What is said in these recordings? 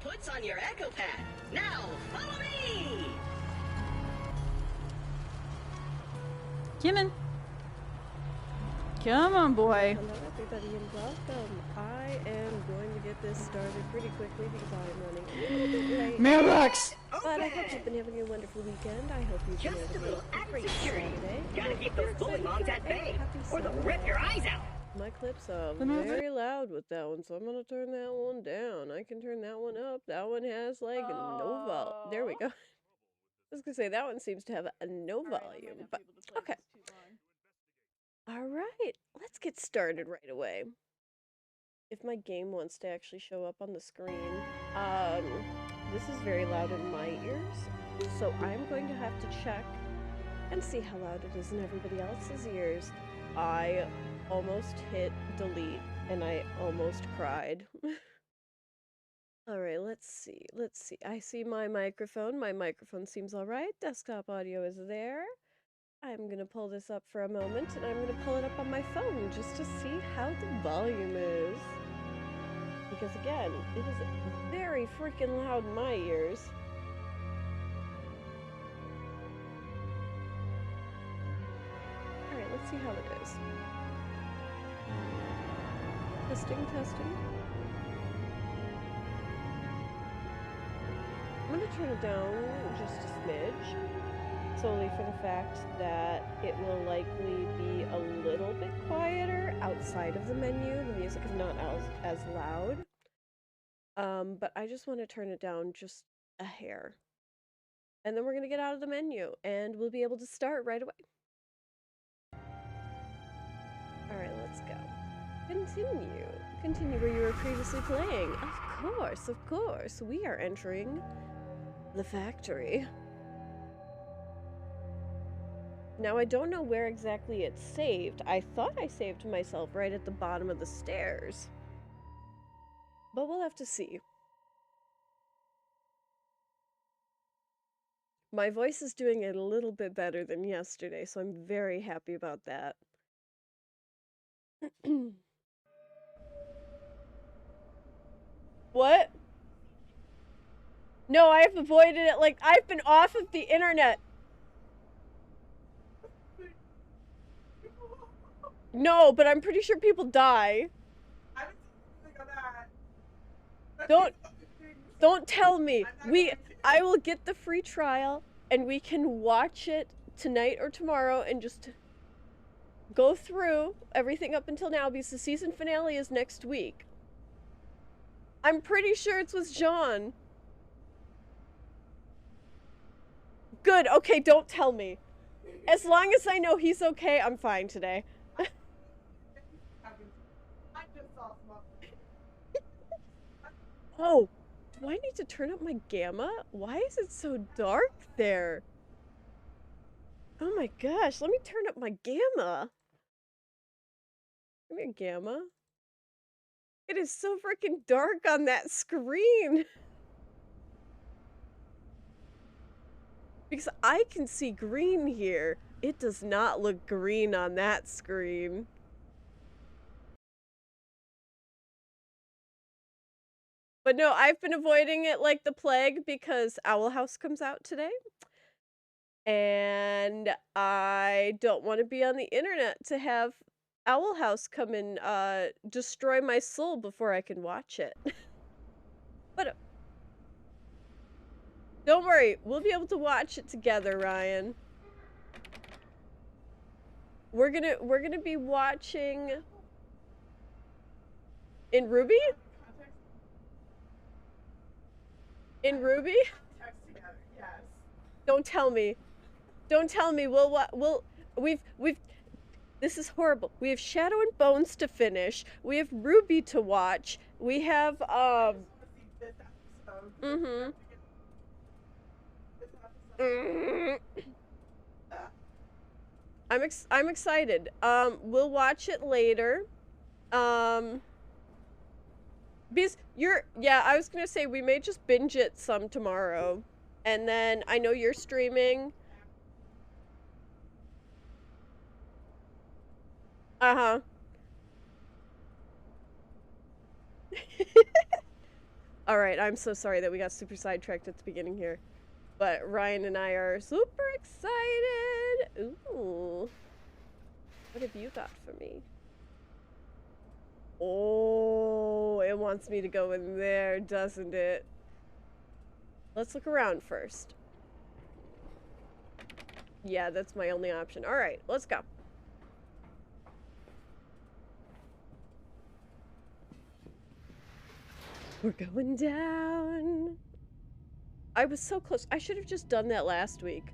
inputs on your echo pad. Now, follow me! Come on. Come on, boy. Hello everybody and welcome. I am going to get this started pretty quickly because I am running a little bit late. Mailbox! But I hope you've been having a wonderful weekend. I hope you've been Just a having little a added great security. Saturday. Gotta keep those bully moms at bay, or they'll rip your eyes out. My clips are very loud with that one, so I'm gonna turn that one down. I can turn that one up. That one has like no volume. There we go. I was gonna say that one seems to have a no volume, but okay. All right, let's get started right away. If my game wants to actually show up on the screen, this is very loud in my ears, so I'm going to have to check and see how loud it is in everybody else's ears. I almost hit delete and I almost cried. Alright, let's see. I see my microphone. My microphone seems alright. Desktop audio is there. I'm gonna pull this up for a moment and I'm gonna pull it up on my phone just to see how the volume is. Because again, it is very freaking loud in my ears. Alright, let's see how it is. Testing, testing. I'm gonna turn it down just a smidge, solely for the fact that it will likely be a little bit quieter outside of the menu. The music is not as loud. But I just want to turn it down just a hair. And then we're gonna get out of the menu and we'll be able to start right away. Alright, let's go. Continue. Continue where you were previously playing. Of course. We are entering the factory. Now, I don't know where exactly it's saved. I thought I saved myself right at the bottom of the stairs. But we'll have to see. My voice is doing a little bit better than yesterday, so I'm very happy about that. What? No, I've avoided it. Like, I've been off of the internet. No, but I'm pretty sure people die. Don't tell me. I will get the free trial and we can watch it tonight or tomorrow and just go through everything up until now because the season finale is next week. I'm pretty sure it's with John. Good, okay, don't tell me. As long as I know he's okay, I'm fine today. Oh, do I need to turn up my gamma? Why is it so dark there? Oh my gosh, let me turn up my gamma. Give me a gamma. It is so freaking dark on that screen. Because I can see green here. It does not look green on that screen. But no, I've been avoiding it like the plague because Owl House comes out today. And I don't want to be on the internet to have Owl House come and destroy my soul before I can watch it. But don't worry, we'll be able to watch it together, Ryan. We're gonna be watching in Ruby? In Ruby? Don't tell me. Don't tell me. We've this is horrible. We have Shadow and Bones to finish. We have Ruby to watch. We have I'm excited. We'll watch it later. Because I was gonna say we may just binge it some tomorrow. And then I know you're streaming. Uh-huh. Alright, I'm so sorry that we got super sidetracked at the beginning here. But Ryan and I are super excited! Ooh. What have you got for me? Oh, it wants me to go in there, doesn't it? Let's look around first. Yeah, that's my only option. Alright, let's go. We're going down. I was so close. I should have just done that last week.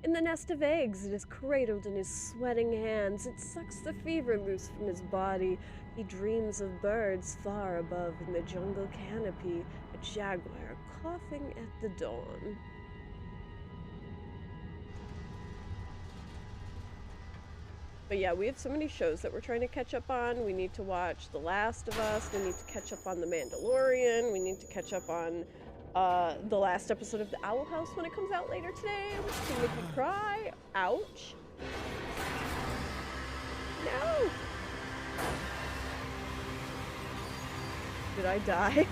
In the nest of eggs, it is cradled in his sweating hands. It sucks the fever loose from his body. He dreams of birds far above in the jungle canopy, a jaguar coughing at the dawn. But yeah, we have so many shows that we're trying to catch up on. We need to watch The Last of Us. We need to catch up on The Mandalorian. We need to catch up on the last episode of The Owl House when it comes out later today, which can make you cry. Ouch. No. Did I die?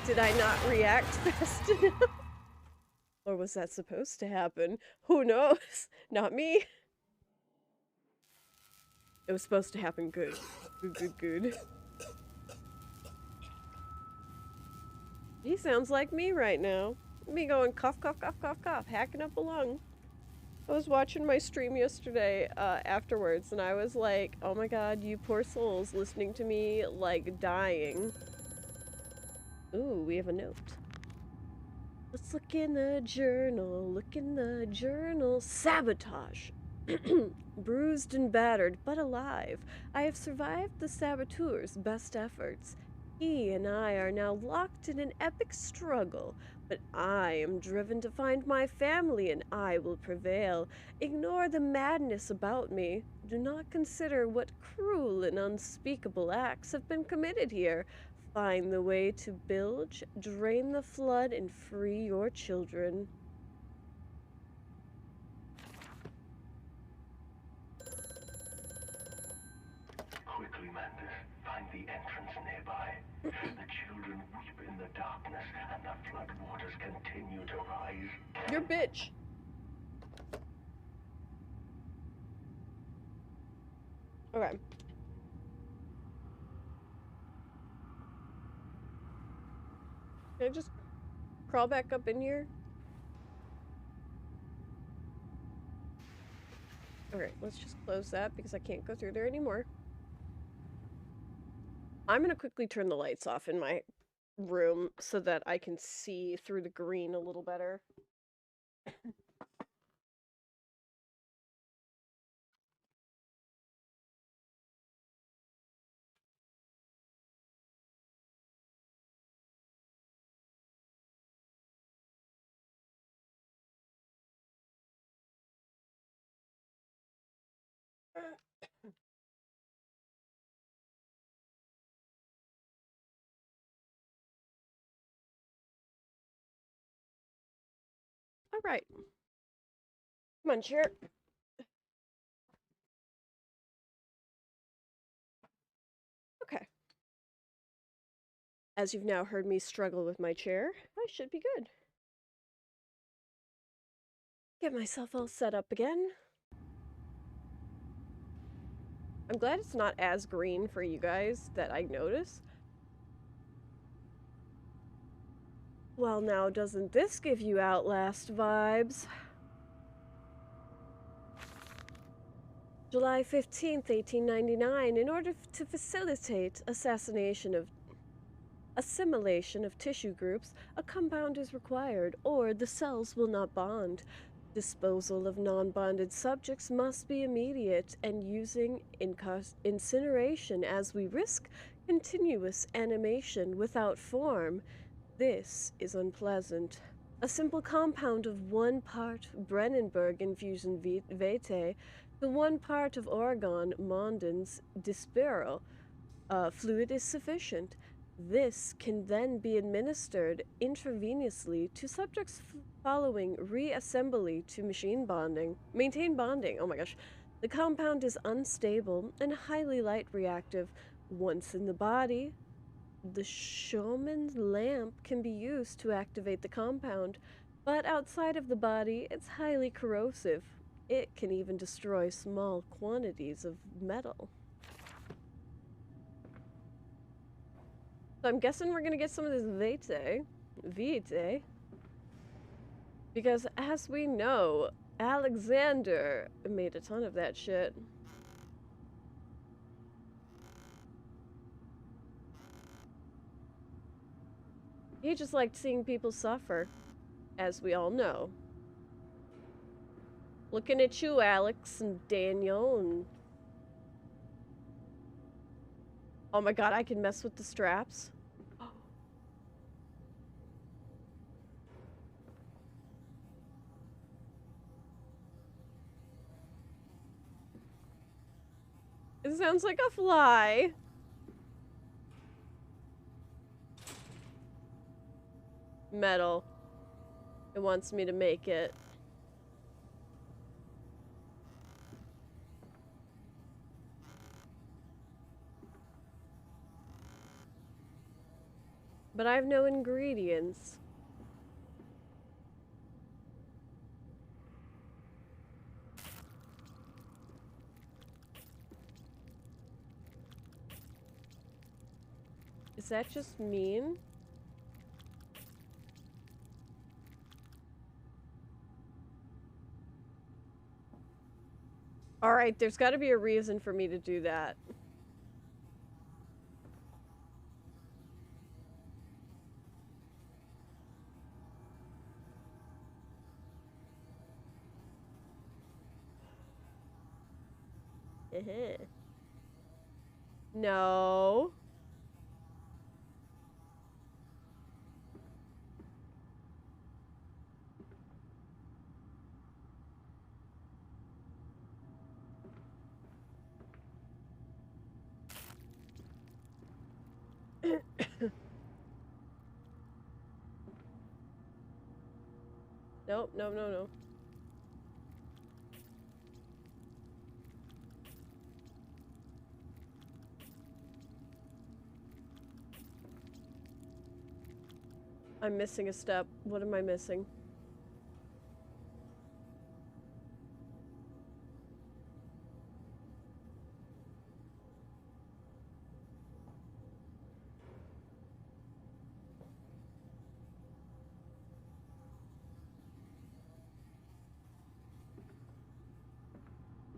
Did I not react fast enough? Or was that supposed to happen? Who knows? Not me. It was supposed to happen good. Good. He sounds like me right now. Me going cough, cough, cough, cough, cough, hacking up a lung. I was watching my stream yesterday afterwards, and I was like, oh my god, you poor souls listening to me, like, dying. Ooh, we have a note. Let's look in the journal, Sabotage. Bruised and battered, but alive. I have survived the saboteur's best efforts. He and I are now locked in an epic struggle, but I am driven to find my family and I will prevail. Ignore the madness about me. Do not consider what cruel and unspeakable acts have been committed here. Find the way to bilge, drain the flood, and free your children. Quickly, Mantis, find the entrance nearby. The children weep in the darkness, and the floodwaters continue to rise. You're bitch. Okay. Can I just crawl back up in here? Alright, let's just close that because I can't go through there anymore. I'm gonna quickly turn the lights off in my room so that I can see through the green a little better. Alright. Come on, chair. Okay. As you've now heard me struggle with my chair, I should be good. Get myself all set up again. I'm glad it's not as green for you guys that I notice. Well, now, doesn't this give you Outlast vibes? July 15th, 1899. In order to facilitate assimilation of tissue groups, a compound is required, or the cells will not bond. Disposal of non-bonded subjects must be immediate, and using incineration as we risk continuous animation without form. This is unpleasant. A simple compound of 1 part Brennenburg infusion vitae to 1 part of Oregon Mondin's Dispiral fluid is sufficient. This can then be administered intravenously to subjects following reassembly to maintain bonding. Oh my gosh. The compound is unstable and highly light reactive. Once in the body, The shaman's lamp can be used to activate the compound, but outside of the body, it's highly corrosive. It can even destroy small quantities of metal. So I'm guessing we're gonna get some of this Vitae. Because as we know, Alexander made a ton of that shit. He just liked seeing people suffer, as we all know. Looking at you, Alex and Daniel, and... Oh my god, I can mess with the straps. It sounds like a fly. Metal. It wants me to make it. But I have no ingredients. Is that just mean? Alright, there's gotta be a reason for me to do that. No. Nope, no, no, no. I'm missing a step. What am I missing?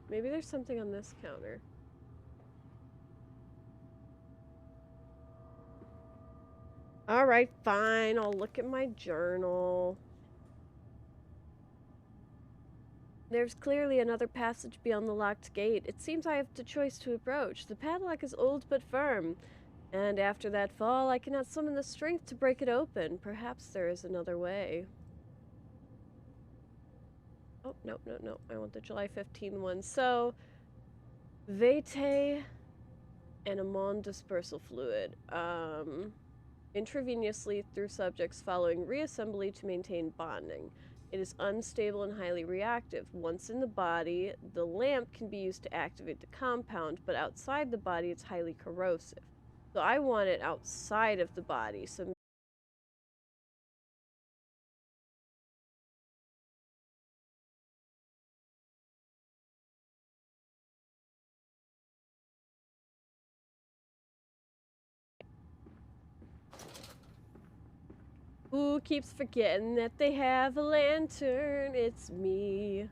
Maybe there's something on this counter. Alright, fine. I'll look at my journal. There's clearly another passage beyond the locked gate. It seems I have the choice to approach. The padlock is old but firm, and after that fall, I cannot summon the strength to break it open. Perhaps there is another way. Oh, no, no, no. I want the July 15 one. So, Vitae and Amon dispersal fluid. Intravenously through subjects following reassembly to maintain bonding. It is unstable and highly reactive. Once in the body, the lamp can be used to activate the compound, but outside the body, it's highly corrosive. So I want it outside of the body. So who keeps forgetting that they have a lantern? It's me.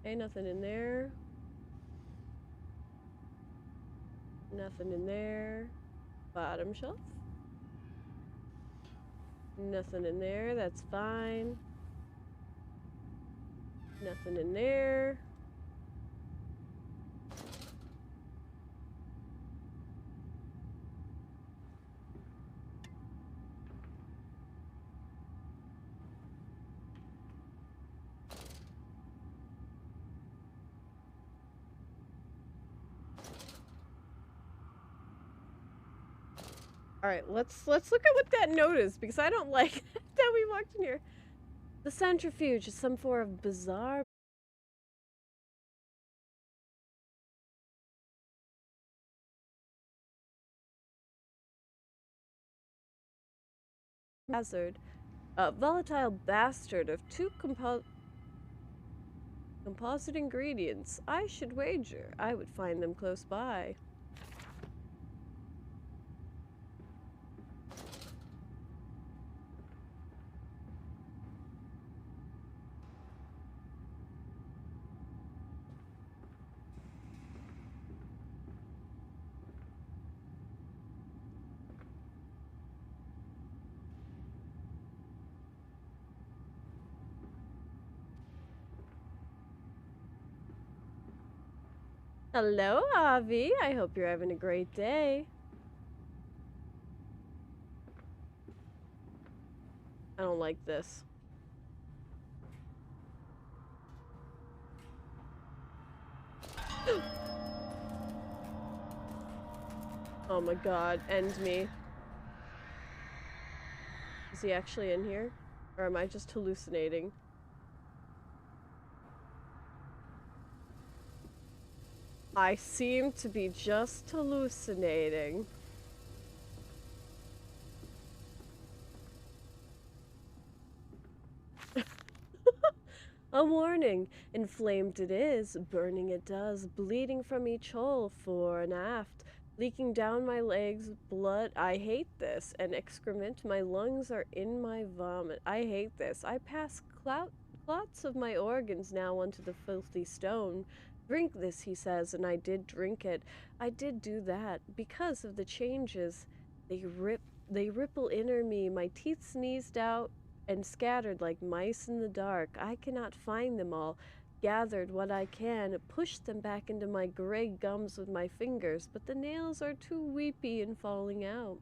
Ain't nothing in there. Nothing in there. Bottom shelf. Nothing in there. That's fine. Nothing in there. Alright, let's look at what that note is, because I don't like that we walked in here. The centrifuge is some form of bizarre hazard. A volatile bastard of two composite ingredients. I should wager I would find them close by. Hello, Avi. I hope you're having a great day. I don't like this. Oh my god, end me. Is he actually in here? Or am I just hallucinating? I seem to be just hallucinating. A warning. Inflamed it is, burning it does, bleeding from each hole, fore and aft, leaking down my legs, blood. I hate this. And excrement, my lungs are in my vomit. I hate this. I pass clots of my organs now onto the filthy stone. Drink this, he says, and I did drink it. I did do that, because of the changes. They ripple inner me, my teeth sneezed out, and scattered like mice in the dark. I cannot find them all. Gathered what I can, pushed them back into my gray gums with my fingers, but the nails are too weepy and falling out.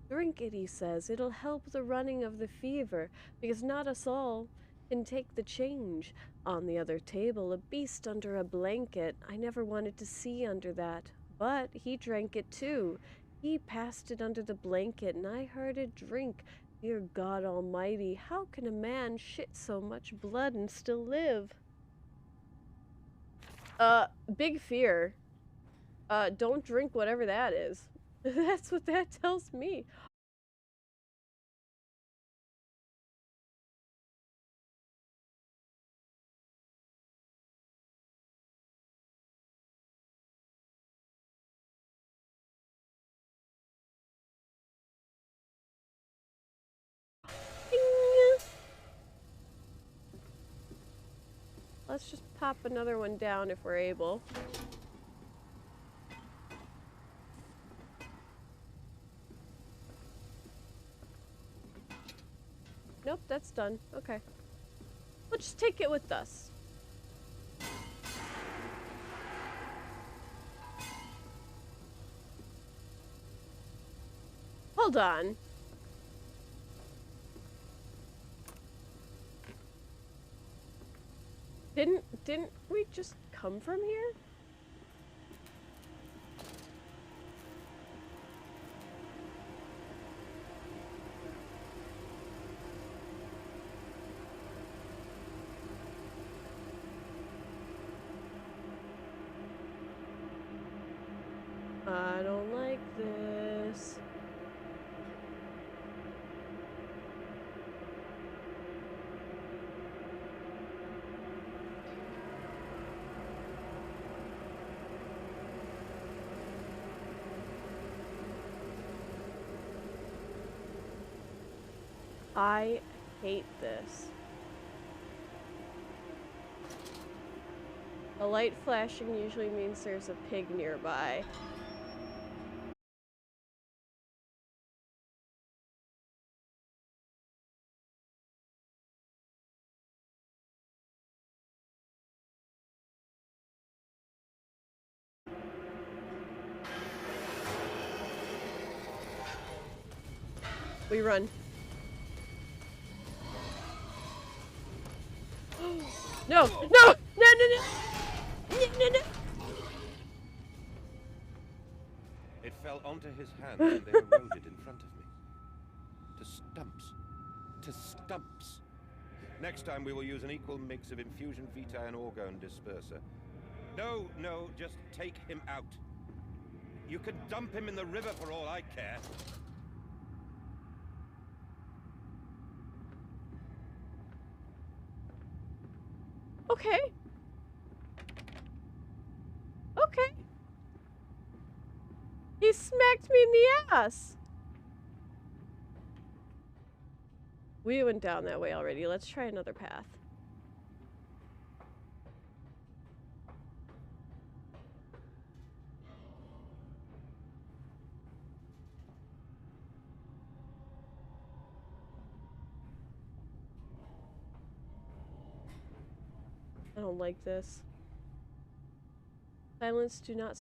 Drink it, he says. It'll help the running of the fever, because not us all can take the change. On the other table, a beast under a blanket. I never wanted to see under that, but he drank it too. He passed it under the blanket, and I heard it drink. Dear God Almighty, how can a man shit so much blood and still live? Big fear. Don't drink whatever that is. That's what that tells me. Let's just pop another one down if we're able. Nope, that's done. Okay. We'll just take it with us. Hold on. Didn't we just come from here? I don't like this. I hate this. The light flashing usually means there's a pig nearby. We run. No! No! No! No! No! No! No! It fell fell onto his hands and they eroded in front of me. To stumps. To stumps. Next time we will use an equal mix of infusion vitae and orgone disperser. No, no, just take him out. You can dump him in the river for all I care. Okay. Okay. He smacked me in the ass. We went down that way already. Let's try another path. I don't like this. Silence, do not.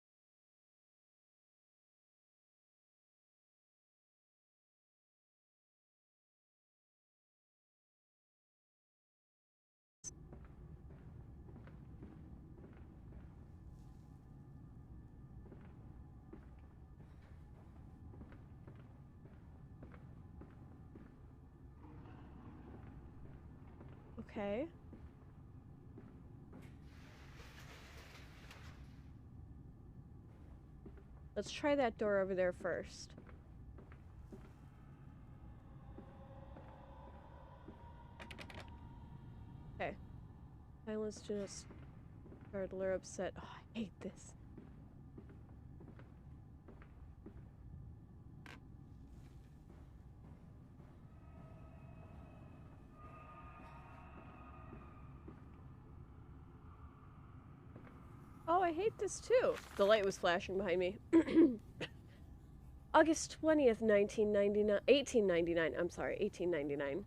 Okay. Let's try that door over there first. Okay. Silence, do not startle or upset. Oh, I hate this. Oh, I hate this too. The light was flashing behind me. August 20th, 1899. I'm sorry, 1899.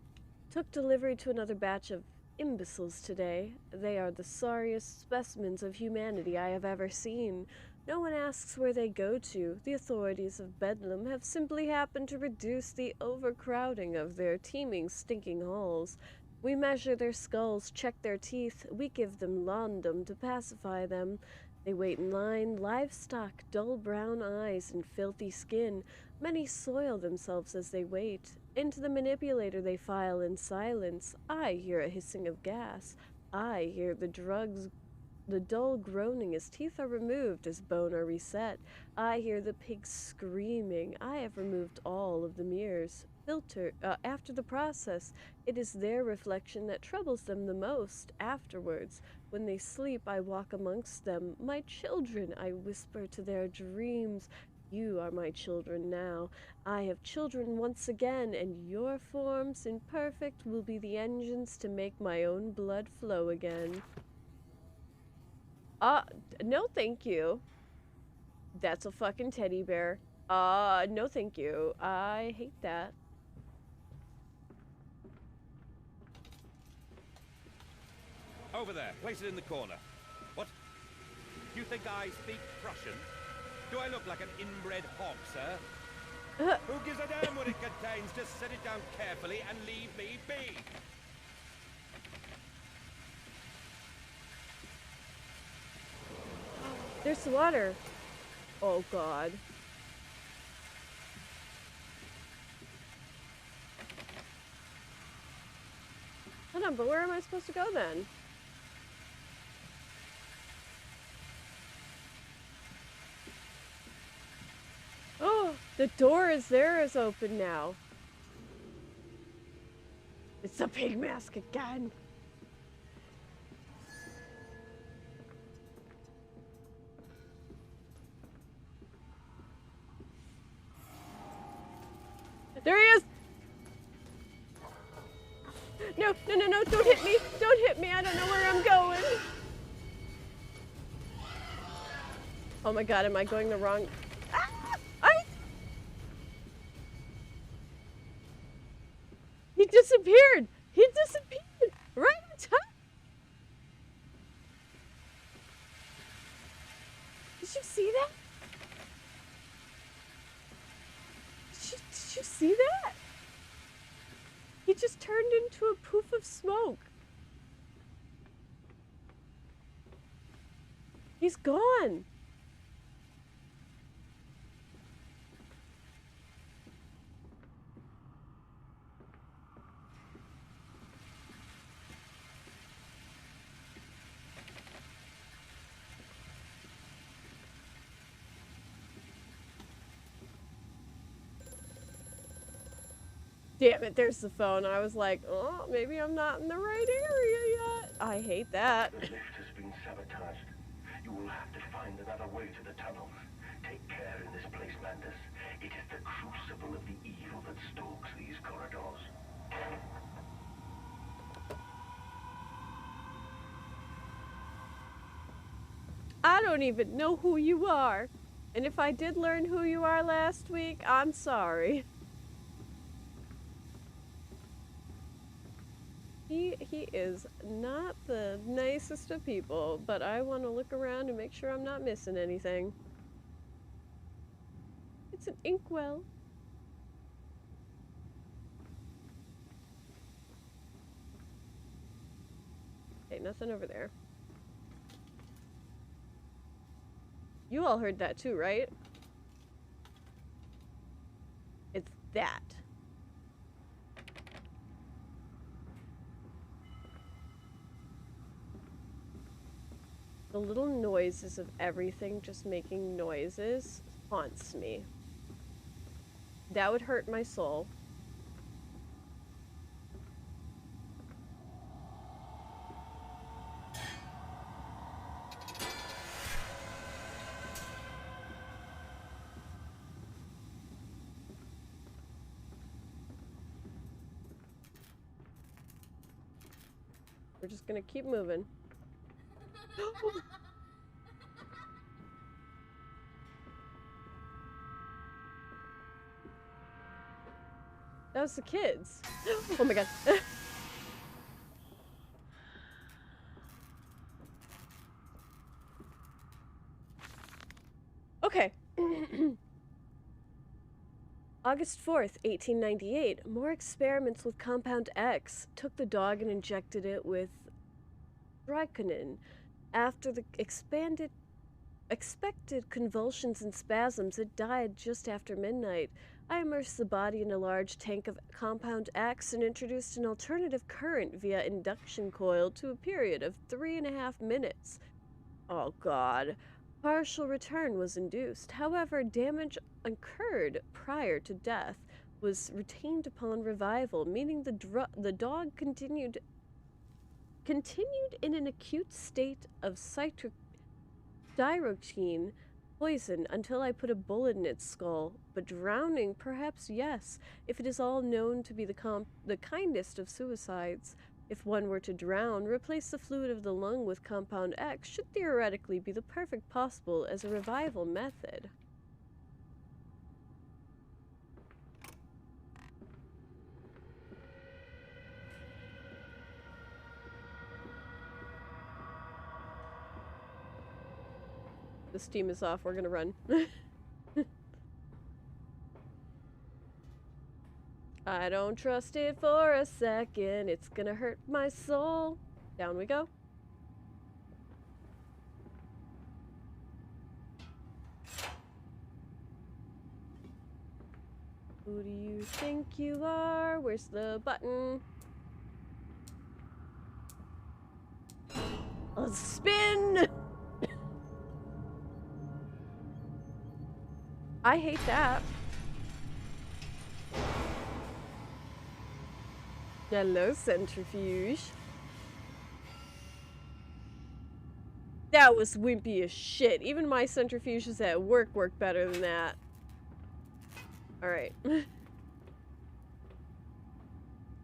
Took delivery to another batch of imbeciles today. They are the sorriest specimens of humanity I have ever seen. No one asks where they go to. The authorities of Bedlam have simply happened to reduce the overcrowding of their teeming, stinking halls. We measure their skulls, check their teeth. We give them laudum to pacify them. They wait in line, livestock, dull brown eyes, and filthy skin. Many soil themselves as they wait. Into the manipulator they file in silence. I hear a hissing of gas. I hear the dull groaning as teeth are removed, as bone are reset. I hear the pigs screaming. I have removed all of the mirrors. After the process, it is their reflection that troubles them the most. Afterwards, when they sleep, I walk amongst them. My children, I whisper to their dreams. You are my children now. I have children once again, and your forms, imperfect, will be the engines to make my own blood flow again. No thank you. That's a fucking teddy bear. No thank you. I hate that. Over there, place it in the corner. What? You think I speak Prussian? Do I look like an inbred hog, sir? Who gives a damn what it contains? Just set it down carefully and leave me be. There's the water. Oh, God. Hold on, but where am I supposed to go then? Oh, the door is open now. It's the pig mask again. There he is! No, no, no, no, don't hit me! Don't hit me! I don't know where I'm going! Oh my God, am I going the wrong... Ah! He disappeared! He disappeared! Right on top! Did you see that? Did you see that? He just turned into a poof of smoke. He's gone. Damn it, there's the phone. I was like, oh, maybe I'm not in the right area yet. I hate that. The lift has been sabotaged. You will have to find another way to the tunnels. Take care in this place, Mandus. It is the crucible of the evil that stalks these corridors. I don't even know who you are. And if I did learn who you are last week, I'm sorry. He is not the nicest of people, but I want to look around and make sure I'm not missing anything. It's an inkwell. Okay, nothing over there. You all heard that too, right? It's that. The little noises of everything just making noises haunts me. That would hurt my soul. We're just gonna keep moving. That was the kids. Oh my god. Okay. August 4th, 1898. More experiments with Compound X. Took the dog and injected it with strychnine. After the expected convulsions and spasms, it died just after midnight. I immersed the body in a large tank of Compound X and introduced an alternative current via induction coil to a period of 3.5 minutes. Oh god. Partial return was induced. However, damage incurred prior to death was retained upon revival, meaning the dog continued in an acute state of styrotine poison until I put a bullet in its skull. But drowning, perhaps yes, if it is all known to be the kindest of suicides. If one were to drown, replace the fluid of the lung with Compound X should theoretically be the perfect possible as a revival method. The steam is off, we're gonna run. I don't trust it for a second, it's gonna hurt my soul. Down we go. Who do you think you are? Where's the button? A spin! I hate that. Hello, centrifuge. That was wimpy as shit. Even my centrifuges at work better than that. Alright.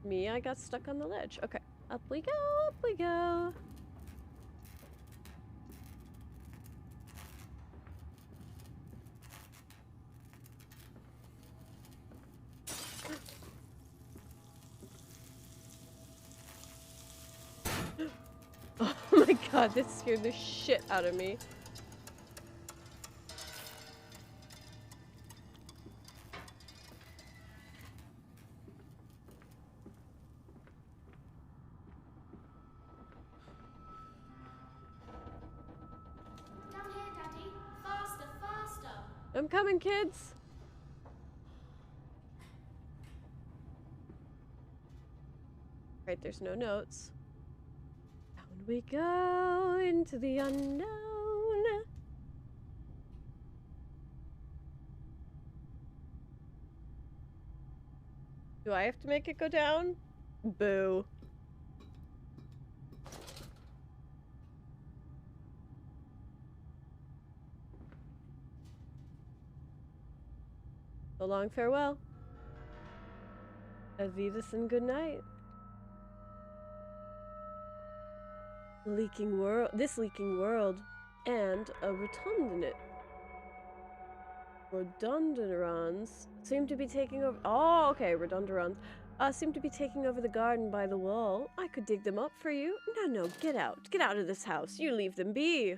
Me, I got stuck on the ledge. Okay. Up we go, up we go. Oh my god, that scared the shit out of me. Down here, Daddy. Faster, faster. I'm coming, kids. Right, there's no notes. Down we go into the unknown. Do I have to make it go down? Boo. So long, farewell. Avidas and good night. Leaking world. This leaking world, and a redundurons seem to be taking over. Oh, okay, redundurons seem to be taking over the garden by the wall. I could dig them up for you. No, get out. Get out of this house. You leave them be.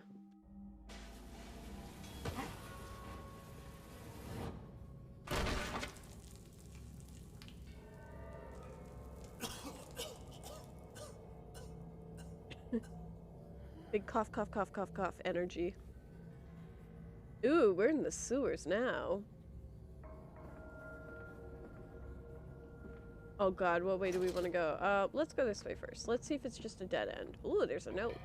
Big cough, cough, cough, cough, cough energy. Ooh, we're in the sewers now. Oh god, what way do we want to go? Let's go this way first. Let's see if it's just a dead end. Ooh, there's a note.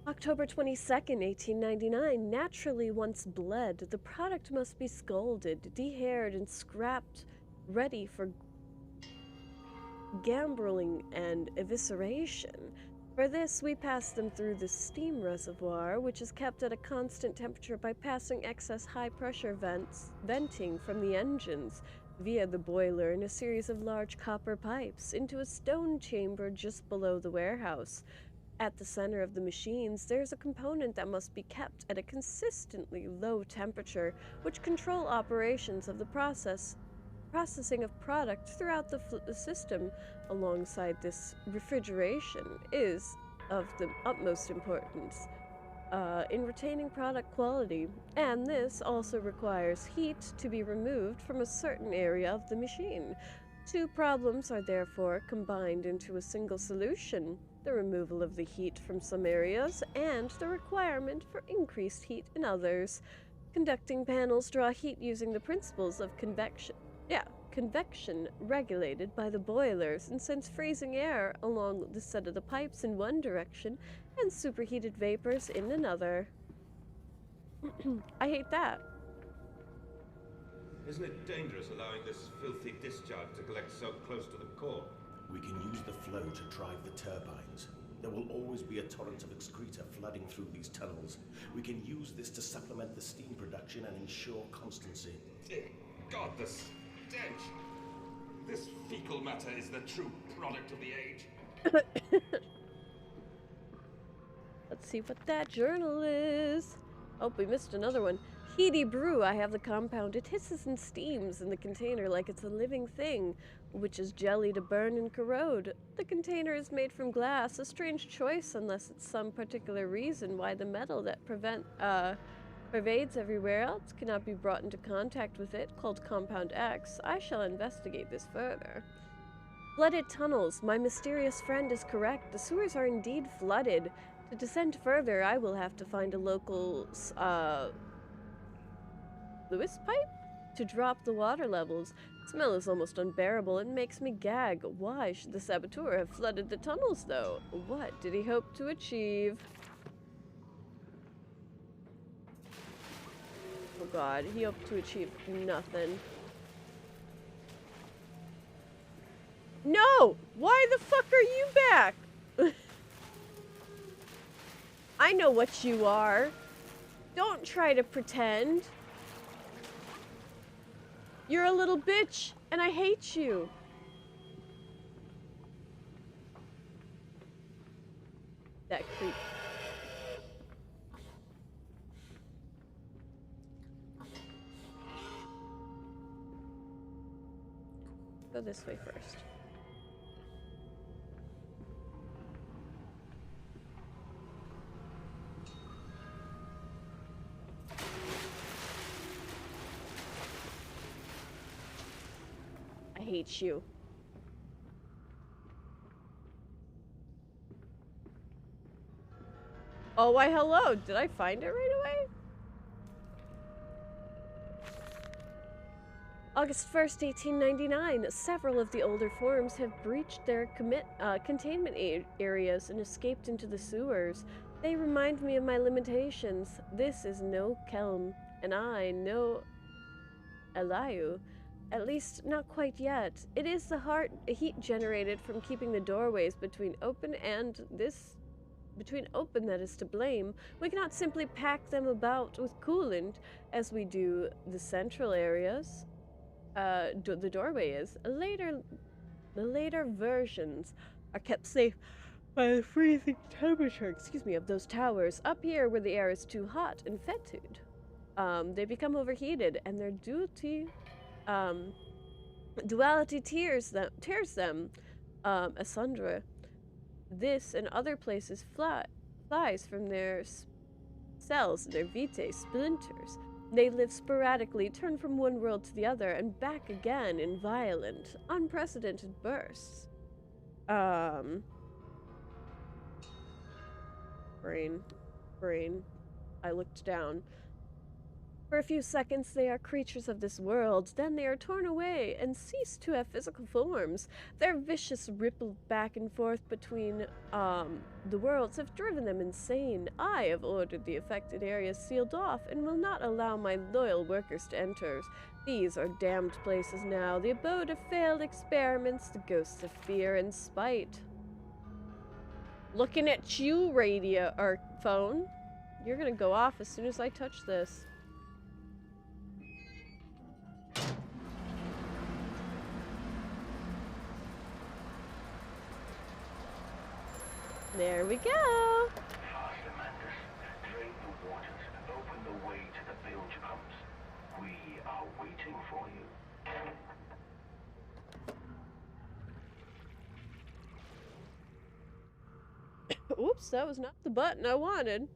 October 22nd, 1899. Naturally once bled, the product must be scalded, dehaired, and scrapped, ready for gambling and evisceration. For this, we pass them through the steam reservoir, which is kept at a constant temperature by passing excess high-pressure venting from the engines via the boiler in a series of large copper pipes into a stone chamber just below the warehouse. At the center of the machines, there's a component that must be kept at a consistently low temperature, which control operations of the processing of product throughout the system. Alongside this, refrigeration is of the utmost importance in retaining product quality, and this also requires heat to be removed from a certain area of the machine. Two problems are therefore combined into a single solution: the removal of the heat from some areas and the requirement for increased heat in others. Conducting panels draw heat using the principles of convection regulated by the boilers, and sends freezing air along the set of the pipes in one direction and superheated vapors in another. I hate that. Isn't it dangerous allowing this filthy discharge to collect so close to the core? We can use the flow to drive the turbines. There will always be a torrent of excreta flooding through these tunnels. We can use this to supplement the steam production and ensure constancy. Dear God, the stench! This fecal matter is the true product of the age. Let's see what that journal is. Oh, we missed another one. Heady brew. I have the compound. It hisses and steams in the container like it's a living thing, which is jelly to burn and corrode. The container is made from glass, a strange choice unless it's some particular reason why the metal that pervades everywhere else cannot be brought into contact with it, called Compound X. I shall investigate this further. Flooded tunnels. My mysterious friend is correct. The sewers are indeed flooded. To descend further, I will have to find a local, Lewis pipe to drop the water levels. The smell is almost unbearable and makes me gag. Why should the saboteur have flooded the tunnels, though? What did he hope to achieve? Oh god, he hoped to achieve nothing. No! Why the fuck are you back? I know what you are. Don't try to pretend. You're a little bitch, and I hate you. That creep. Go this way first. I hate you. Oh, why hello. Did I find it right away? August 1st, 1899. Several of the older forms have breached their containment areas and escaped into the sewers. They remind me of my limitations. This is no Kelm, and I, no Eliu. At least, not quite yet. It is the heat generated from keeping the doorways between open that is to blame. We cannot simply pack them about with coolant as we do the central areas. The doorway is. The later versions are kept safe by the freezing temperature, of those towers. Up here, where the air is too hot and fetid, they become overheated, and their duality tears them asunder. This and other places flies from their cells, their vitae splinters. They live sporadically, turn from one world to the other, and back again in violent, unprecedented bursts. Brain. I looked down. For a few seconds, they are creatures of this world. Then they are torn away and cease to have physical forms. Their vicious ripple back and forth between the worlds have driven them insane. I have ordered the affected areas sealed off and will not allow my loyal workers to enter. These are damned places now, the abode of failed experiments, the ghosts of fear and spite. Looking at you, radio or phone. You're gonna go off as soon as I touch this. There we go. Faster, Mandus. Drain the waters. Open the way to the bilge pumps. We are waiting for you. Oops, that was not the button I wanted.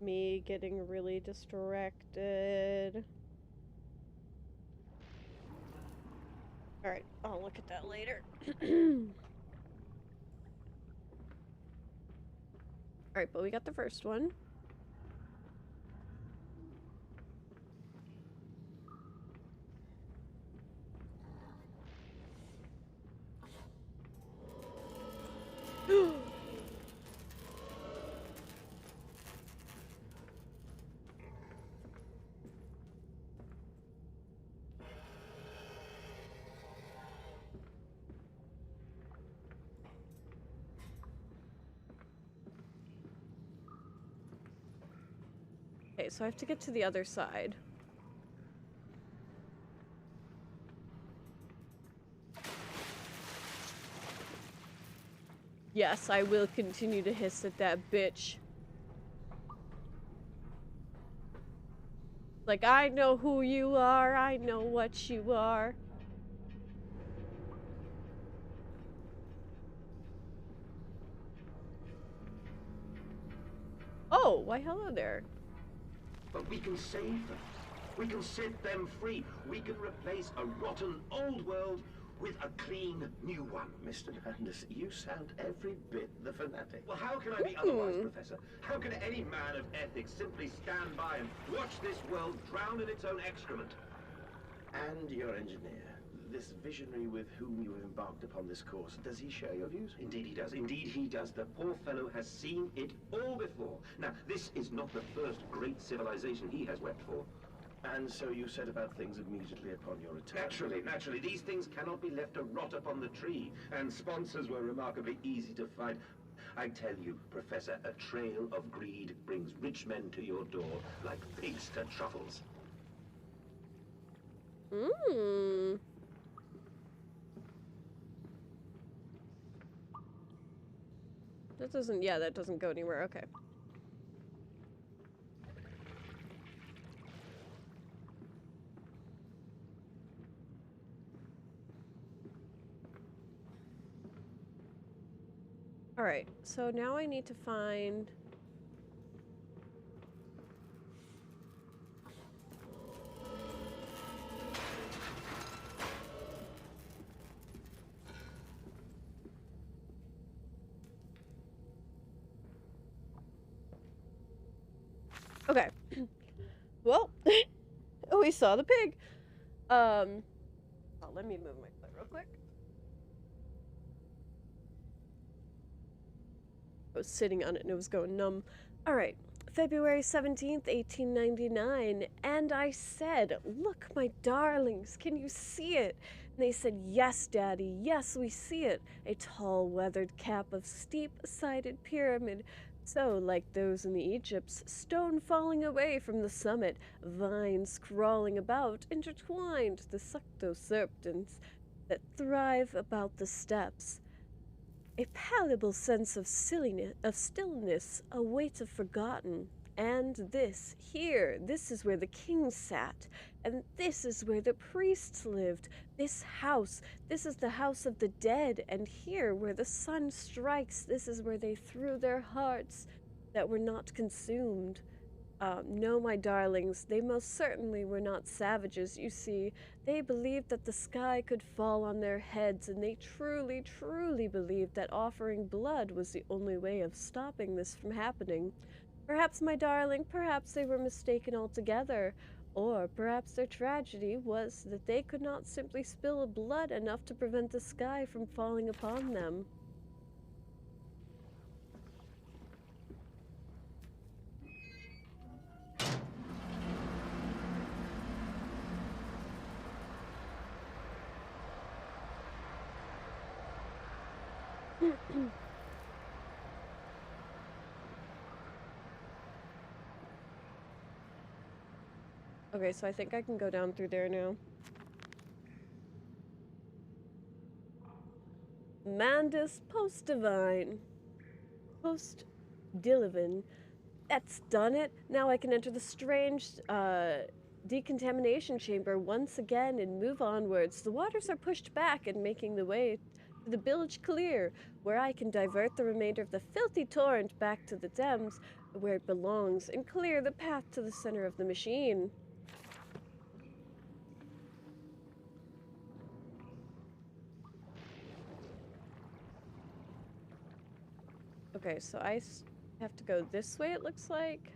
Me getting really distracted. Alright, I'll look at that later. Alright, but we got the first one. Okay, so I have to get to the other side. Yes, I will continue to hiss at that bitch. Like, I know who you are, I know what you are. Oh, why hello there. But we can save them. We can set them free. We can replace a rotten old world with a clean new one. Mr. Mandus, you sound every bit the fanatic. Well, how can I be otherwise, Professor? How can any man of ethics simply stand by and watch this world drown in its own excrement? And your engineer, this visionary with whom you have embarked upon this course, does he share your views? Indeed he does. Indeed he does. The poor fellow has seen it all before. Now, this is not the first great civilization he has wept for. And so you set about things immediately upon your return? Naturally. These things cannot be left to rot upon the tree. And sponsors were remarkably easy to find. I tell you, Professor, a trail of greed brings rich men to your door like pigs to truffles. That doesn't go anywhere, okay. Alright, so now I need to find... Okay. Well, we saw the pig. Oh, let me move my foot real quick. I was sitting on it and it was going numb. All right. February 17th, 1899, and I said, "Look, my darlings, can you see it?" And they said, "Yes, Daddy, yes, we see it. A tall, weathered cap of steep-sided pyramid, so like those in the Egypts, stone falling away from the summit, vines crawling about, intertwined, the suctoserpents that thrive about the steps. A palpable sense of stillness, a weight of forgotten. And this, here, this is where the king sat, and this is where the priests lived. This house, this is the house of the dead, and here, where the sun strikes, this is where they threw their hearts that were not consumed. No, my darlings, they most certainly were not savages, you see. They believed that the sky could fall on their heads, and they truly, truly believed that offering blood was the only way of stopping this from happening. Perhaps, my darling, perhaps they were mistaken altogether, or perhaps their tragedy was that they could not simply spill blood enough to prevent the sky from falling upon them." Okay, so I think I can go down through there now. Mandus Post-Divine. Post-Dilivin. That's done it. Now I can enter the strange decontamination chamber once again and move onwards. The waters are pushed back and making the way to the bilge clear, where I can divert the remainder of the filthy torrent back to the Thames, where it belongs, and clear the path to the center of the machine. Okay, so I have to go this way, it looks like.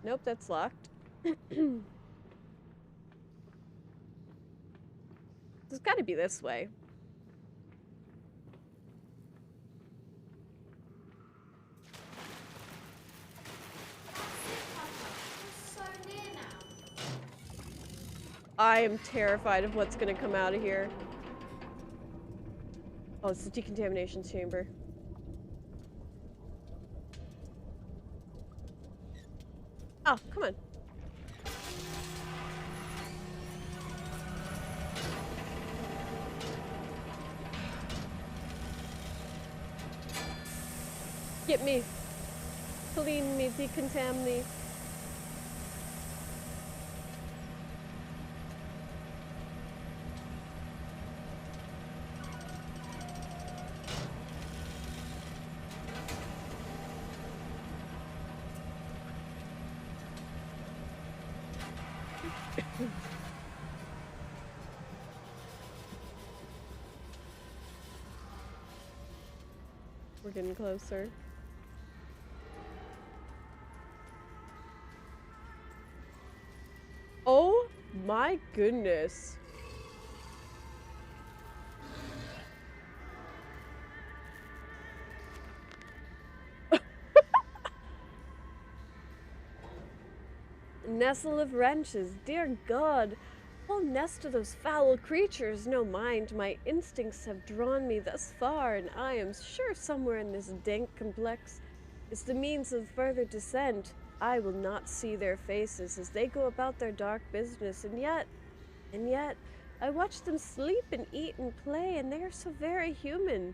Nope, that's locked. It's gotta be this way. So near now. I am terrified of what's gonna come out of here. Oh, it's the decontamination chamber. Oh, come on. Get me. Clean me, decontaminate. We're getting closer. Oh my goodness. Nestle of wrenches, dear God. Whole nest of those foul creatures, no mind. My instincts have drawn me thus far, and I am sure somewhere in this dank complex is the means of further descent. I will not see their faces as they go about their dark business, and yet, I watch them sleep and eat and play, and they are so very human,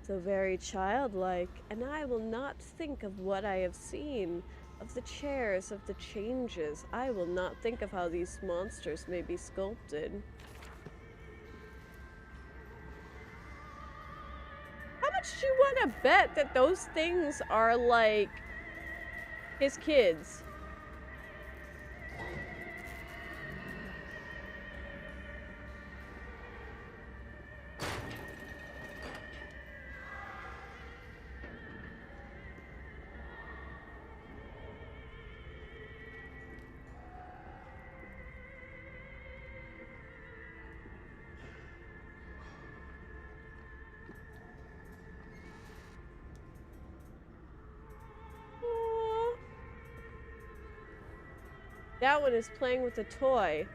so very childlike, and I will not think of what I have seen, of the chairs, of the changes. I will not think of how these monsters may be sculpted. How much do you want to bet that those things are like his kids? That one is playing with a toy.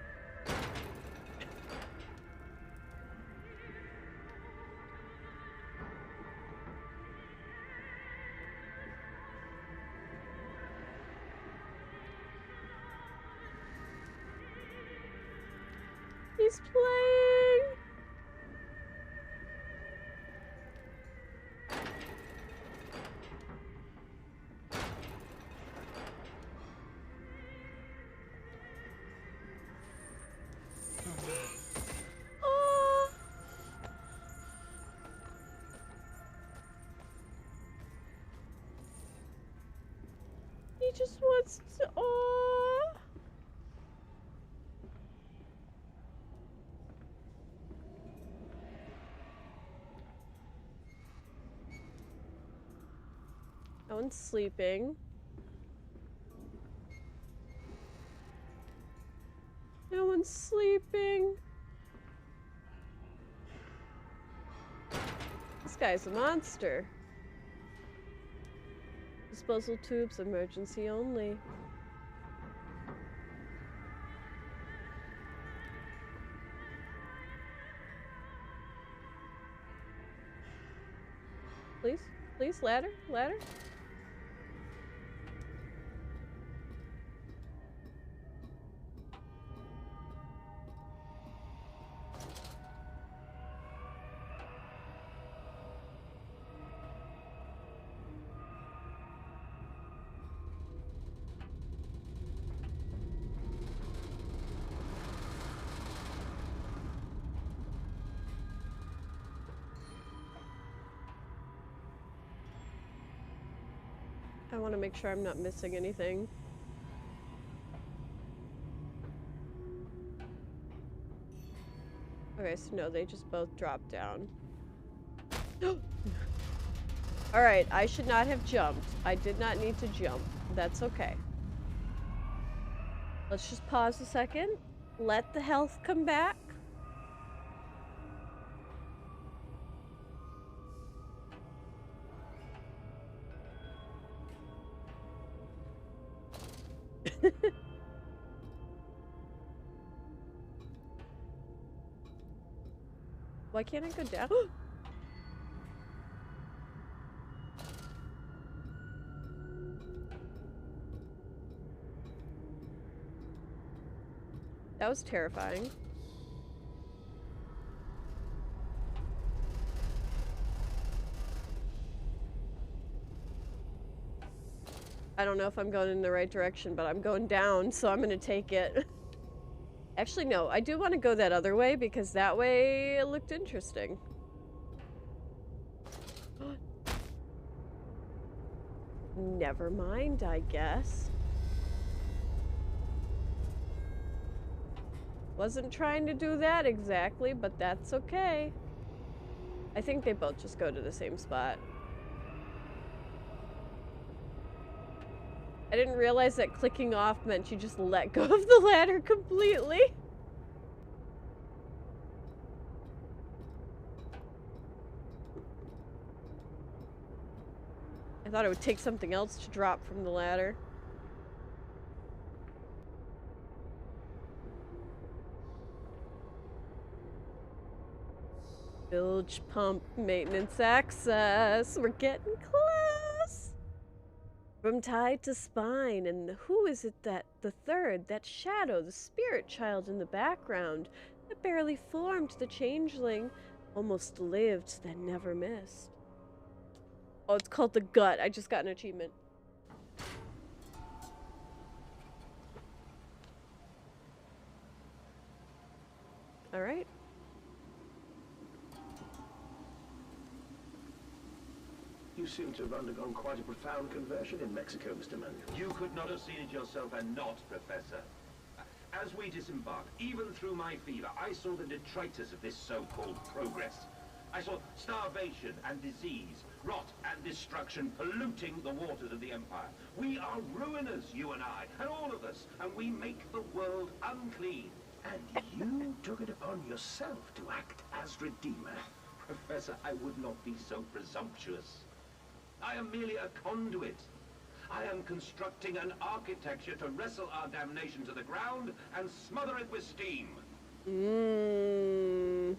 He's playing. Oh. He just wants to. Oh. No one's sleeping. No one's sleeping. This guy's a monster. Disposal tubes, emergency only. Please, please, ladder, ladder. I want to make sure I'm not missing anything. Okay, so no, they just both dropped down. Alright, I should not have jumped. I did not need to jump. That's okay. Let's just pause a second. Let the health come back. Why can't I go down? That was terrifying. I don't know if I'm going in the right direction, but I'm going down, so I'm gonna take it. Actually, no, I do want to go that other way because that way it looked interesting. Never mind, I guess. Wasn't trying to do that exactly, but that's okay. I think they both just go to the same spot. I didn't realize that clicking off meant you just let go of the ladder completely. I thought it would take something else to drop from the ladder. Bilge pump maintenance access. We're getting close. From tide to spine, and who is it that the third, that shadow, the spirit child in the background, that barely formed, the changeling, almost lived, then never missed. Oh, it's called the gut. I just got an achievement. All right. You seem to have undergone quite a profound conversion in Mexico, Mr. Manuel. You could not have seen it yourself and not, Professor. As we disembarked, even through my fever, I saw the detritus of this so-called progress. I saw starvation and disease, rot and destruction polluting the waters of the Empire. We are ruiners, you and I, and all of us, and we make the world unclean. And you took it upon yourself to act as Redeemer. Professor, I would not be so presumptuous. I am merely a conduit. I am constructing an architecture to wrestle our damnation to the ground and smother it with steam. Mmm.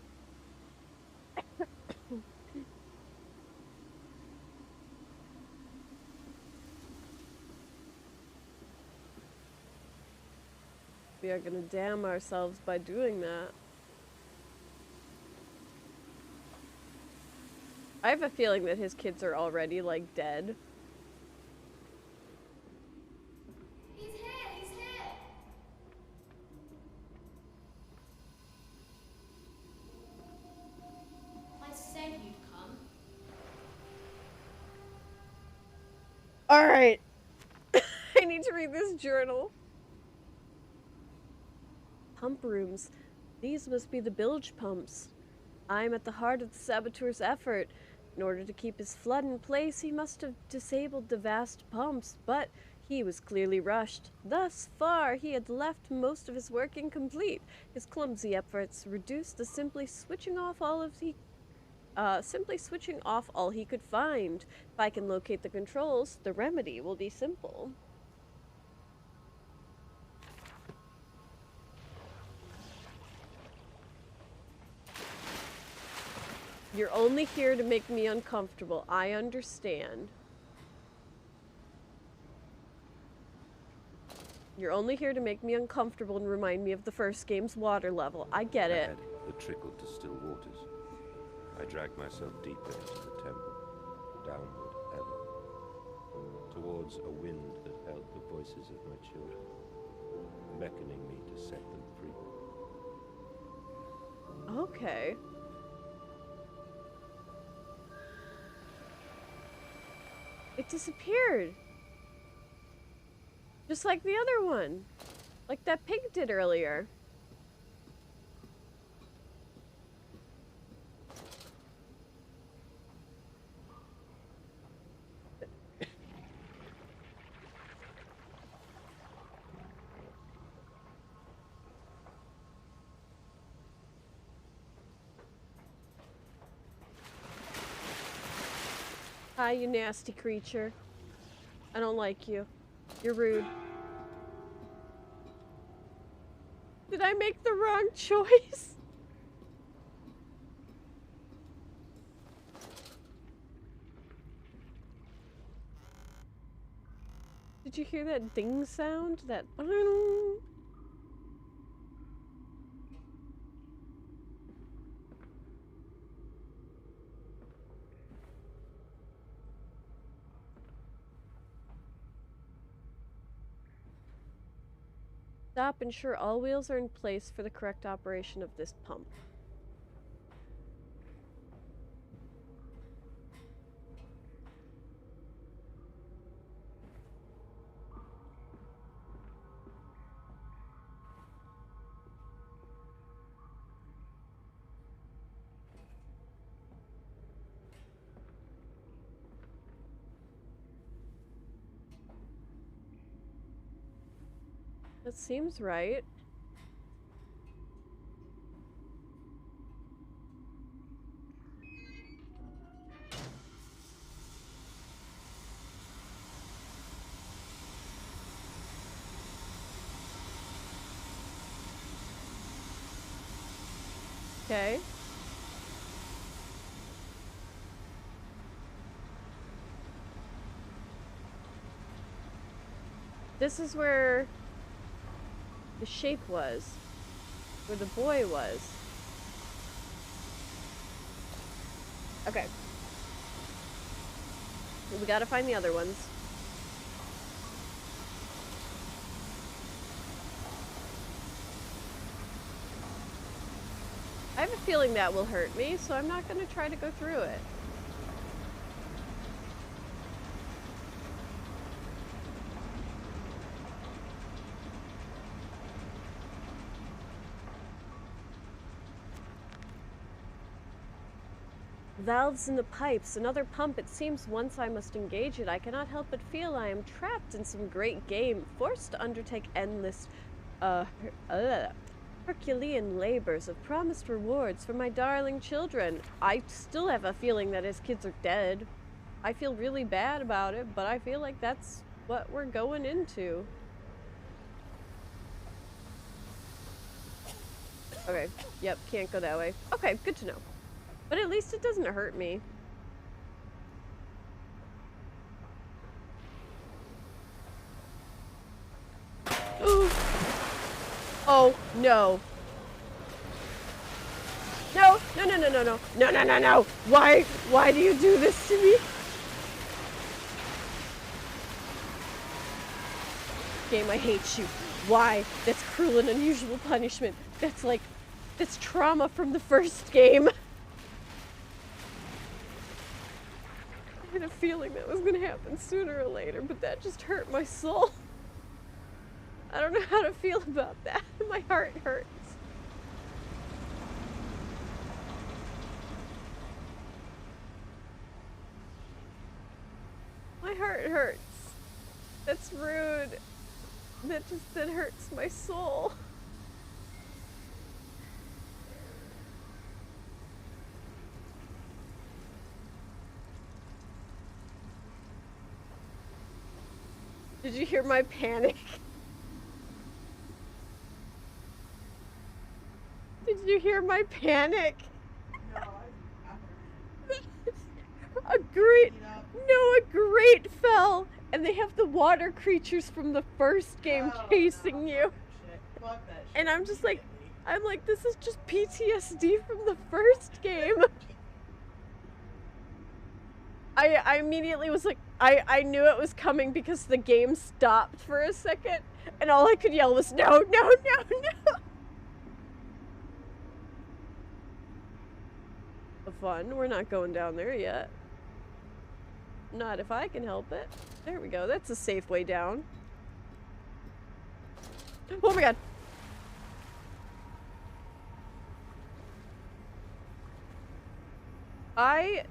We are gonna damn ourselves by doing that. I have a feeling that his kids are already, like, dead. He's here! He's here! I said you'd come. Alright. I need to read this journal. Pump rooms. These must be the bilge pumps. I'm at the heart of the saboteur's effort. In order to keep his flood in place, he must have disabled the vast pumps, but he was clearly rushed. Thus far, he had left most of his work incomplete. His clumsy efforts reduced to simply switching off all he could find. If I can locate the controls, the remedy will be simple. You're only here to make me uncomfortable. I understand. You're only here to make me uncomfortable and remind me of the first game's water level. I get it. Ahead, the trickle to still waters. I dragged myself deeper into the temple, downward ever, towards a wind that held the voices of my children, beckoning me to set them free. Okay. It disappeared. Just like the other one. Like that pig did earlier. Hi, you nasty creature. I don't like you. You're rude. Did I make the wrong choice? Did you hear that ding sound? That... Stop, ensure all wheels are in place for the correct operation of this pump. That seems right. Okay. This is where the shape was, where the boy was. Okay. We gotta find the other ones. I have a feeling that will hurt me, so I'm not gonna try to go through it. Valves in the pipes, another pump. It seems once I must engage it, I cannot help but feel I am trapped in some great game, forced to undertake endless, Herculean labors of promised rewards for my darling children. I still have a feeling that his kids are dead. I feel really bad about it, but I feel like that's what we're going into. Okay, yep, can't go that way. Okay, good to know. But at least it doesn't hurt me. Ooh. Oh, no. No, no, no, no, no, no. No, no, no, no. Why do you do this to me? Game, I hate you. Why? That's cruel and unusual punishment. That's trauma from the first game. I had a feeling that was gonna happen sooner or later, but that just hurt my soul. I don't know how to feel about that. My heart hurts. My heart hurts. That's rude. That hurts my soul. Did you hear my panic? Did you hear my panic? A grate fell, and they have the water creatures from the first game chasing you. And I'm just like, this is just PTSD from the first game. I immediately was like, I knew it was coming because the game stopped for a second, and all I could yell was, no, no, no, no. Fun, we're not going down there yet. Not if I can help it. There we go, that's a safe way down. Oh my god. I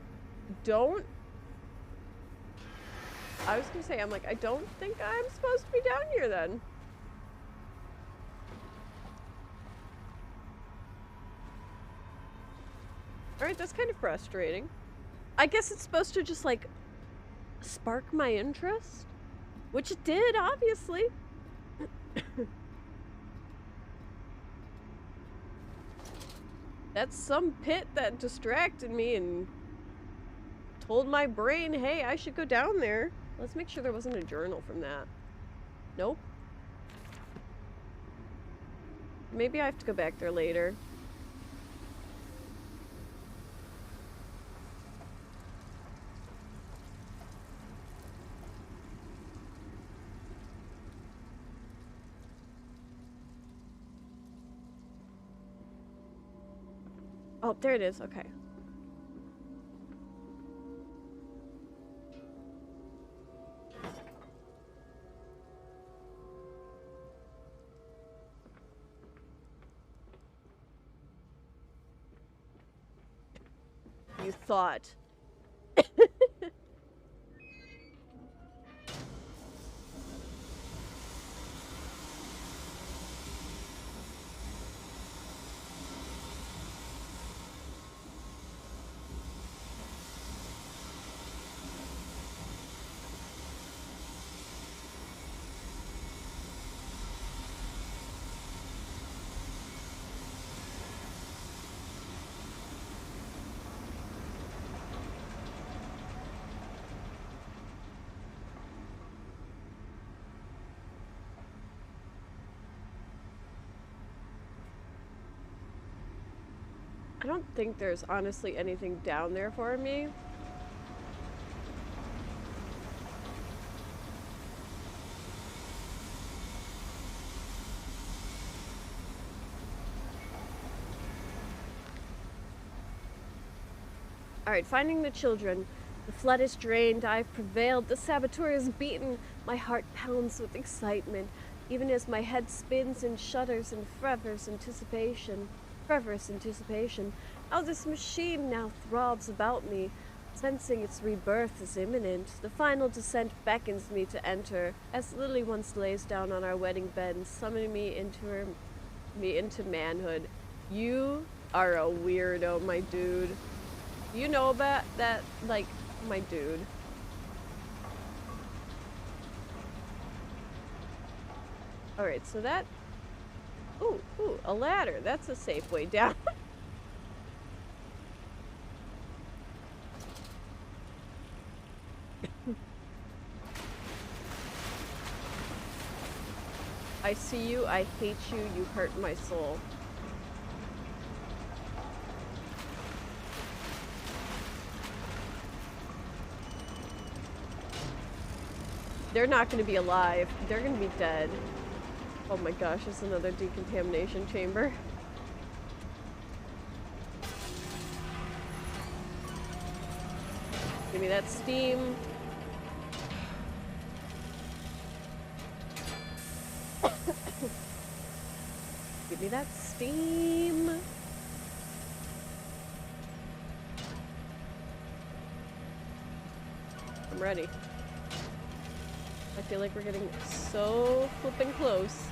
was gonna say, I'm like, I don't think I'm supposed to be down here then. Alright, that's kind of frustrating. I guess it's supposed to just, like, spark my interest. Which it did, obviously. That's some pit that distracted me and told my brain, hey, I should go down there. Let's make sure there wasn't a journal from that. Nope. Maybe I have to go back there later. Oh, there it is. Okay. You thought. I don't think there's honestly anything down there for me. Alright, finding the children. The flood is drained, I've prevailed, the saboteur is beaten. My heart pounds with excitement, even as my head spins and shudders in fervorous anticipation. How this machine now throbs about me, sensing its rebirth is imminent. The final descent beckons me to enter, as Lily once lays down on our wedding bed and summoning me into manhood. You are a weirdo, my dude. You know about that, like, my dude. Alright, so that... Ooh, a ladder. That's a safe way down. I see you, I hate you, you hurt my soul. They're not gonna be alive. They're gonna be dead. Oh my gosh, it's another decontamination chamber. Give me that steam. Give me that steam. I'm ready. I feel like we're getting so flipping close.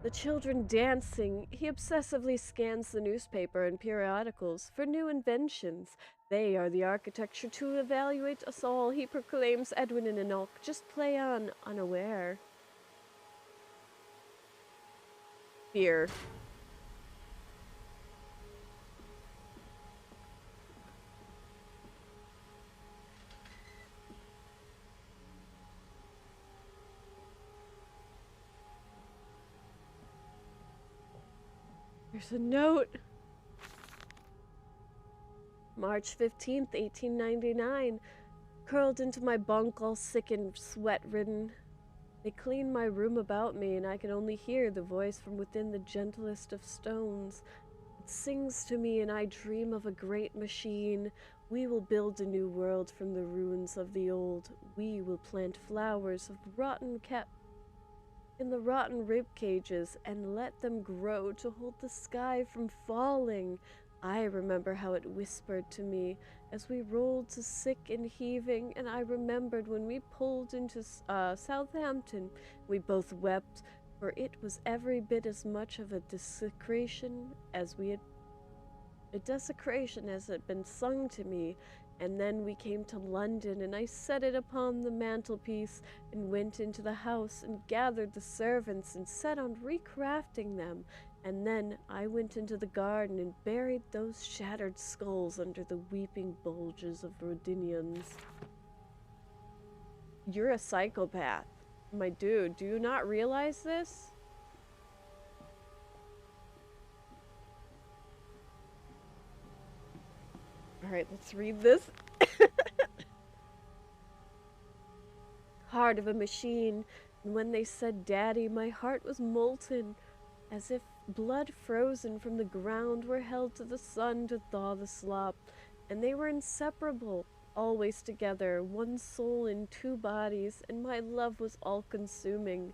The children dancing. He obsessively scans the newspaper and periodicals for new inventions. They are the architecture to evaluate us all, he proclaims. Edwin and Enoch just play on, unaware. Fear. There's a note. March 15th, 1899. Curled into my bunk, all sick and sweat-ridden. They clean my room about me, and I can only hear the voice from within the gentlest of stones. It sings to me, and I dream of a great machine. We will build a new world from the ruins of the old. We will plant flowers of rotten in the rotten rib cages and let them grow to hold the sky from falling. I remember how it whispered to me as we rolled to sick and heaving, and I remembered when we pulled into Southampton. We both wept, for it was every bit as much of a desecration as had been sung to me. And then we came to London, and I set it upon the mantelpiece, and went into the house, and gathered the servants, and set on recrafting them. And then I went into the garden, and buried those shattered skulls under the weeping bulges of rhododendrons. You're a psychopath. My dude, do you not realize this? Alright, let's read this. Heart of a machine, and when they said daddy, my heart was molten, as if blood frozen from the ground were held to the sun to thaw the slop, and they were inseparable, always together, one soul in two bodies, and my love was all-consuming.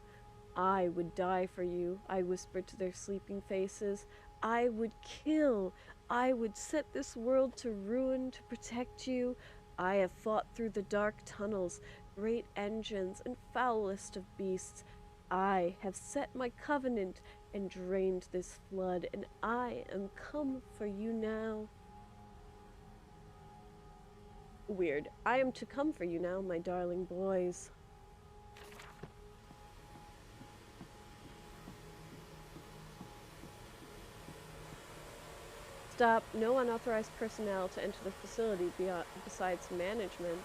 I would die for you, I whispered to their sleeping faces. I would kill. I would set this world to ruin to protect you. I have fought through the dark tunnels, great engines, and foulest of beasts. I have set my covenant and drained this flood, and I am come for you now. Weird. I am to come for you now, my darling boys. Stop. No unauthorized personnel to enter the facility besides management.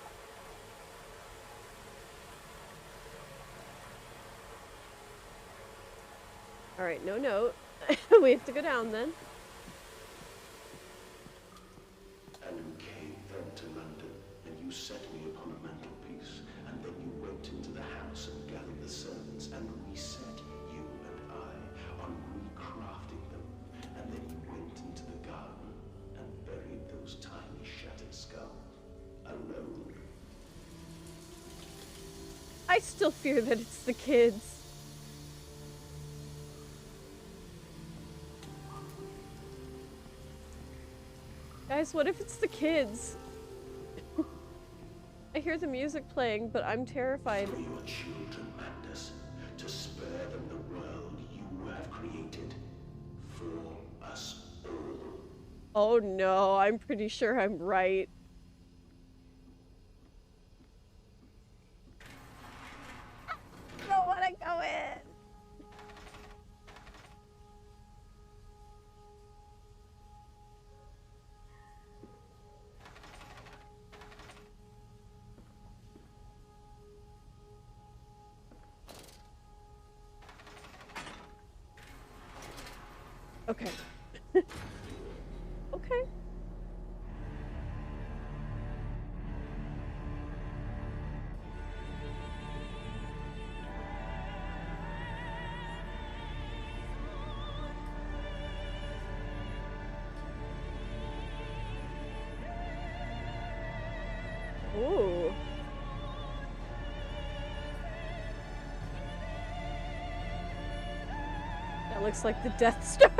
Alright, no note. We have to go down then. And you came then to London, and you set me upon a mantelpiece, and then you went into the house and gathered the servants, and reset you and I on recrafting them, and then you went into the garden and buried those tiny shattered skulls alone. I still fear that it's the kids. Guys, what if it's the kids? hear the music playing, but I'm terrified. For your children, Magnus, to spare them the world you have created. For us all. Oh no, I'm pretty sure I'm right. I don't want to go in. Okay. Okay. Ooh. That looks like the Death Star.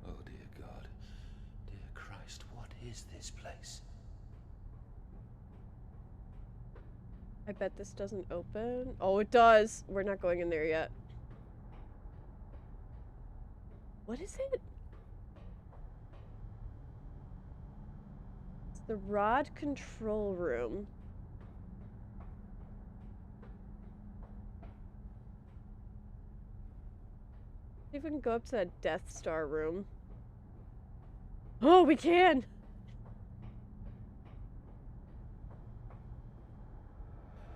Oh dear God. Dear Christ, what is this place? I bet this doesn't open. Oh, it does. We're not going in there yet. What is it? It's the rod control room. See if we can go up to that Death Star room. Oh, we can!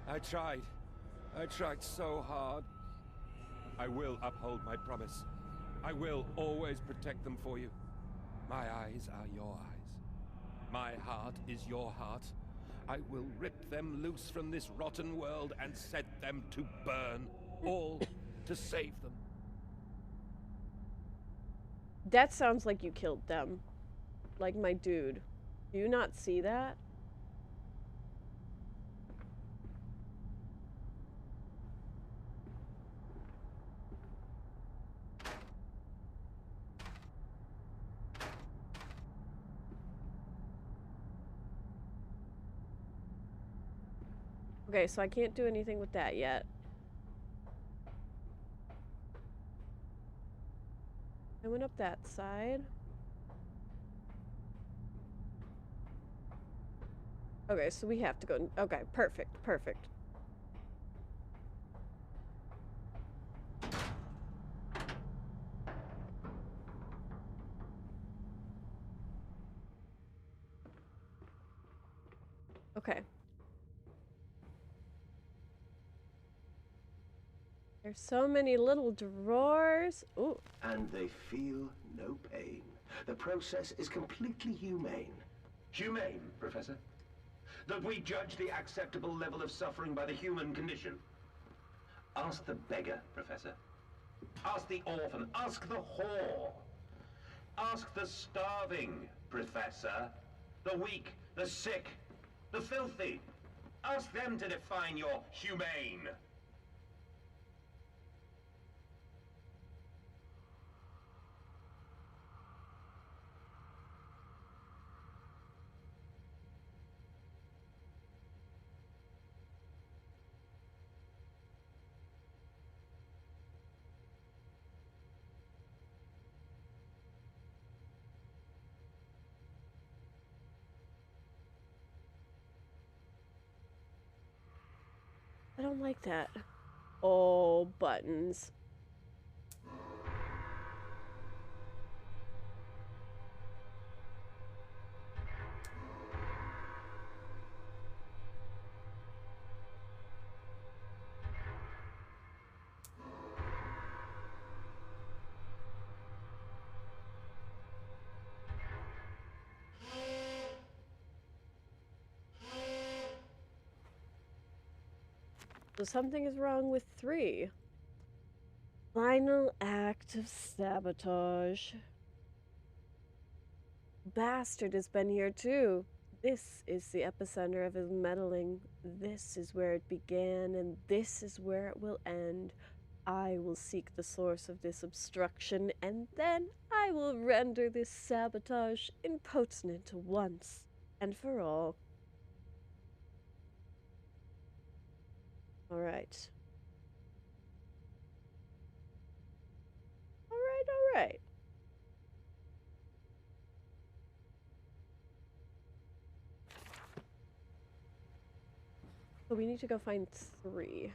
I tried. I tried so hard. I will uphold my promise. I will always protect them for you. My eyes are your eyes. My heart is your heart. I will rip them loose from this rotten world and set them to burn. All to save them. That sounds like you killed them. Like my dude. Do you not see that? Okay, so I can't do anything with that yet. I went up that side. Okay, so we have to go. Okay, perfect, perfect. Okay. There's so many little drawers. Ooh. And they feel no pain. The process is completely humane. Humane, Professor? That we judge the acceptable level of suffering by the human condition? Ask the beggar, Professor. Ask the orphan. Ask the whore. Ask the starving, Professor. The weak, the sick, the filthy. Ask them to define your humane. I don't like that. Oh, buttons. So something is wrong with 3. Final act of sabotage. Bastard has been here too. This is the epicenter of his meddling. This is where it began, and this is where it will end. I will seek the source of this obstruction, and then I will render this sabotage impotent once and for all. Alright. Alright. So we need to go find 3.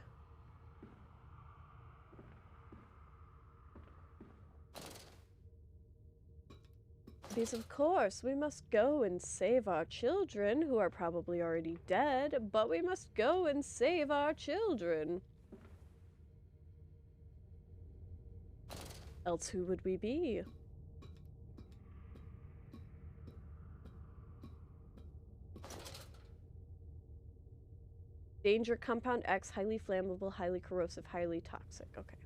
Because of course, we must go and save our children, who are probably already dead, but we must go and save our children. Else who would we be? Danger compound X, highly flammable, highly corrosive, highly toxic. Okay.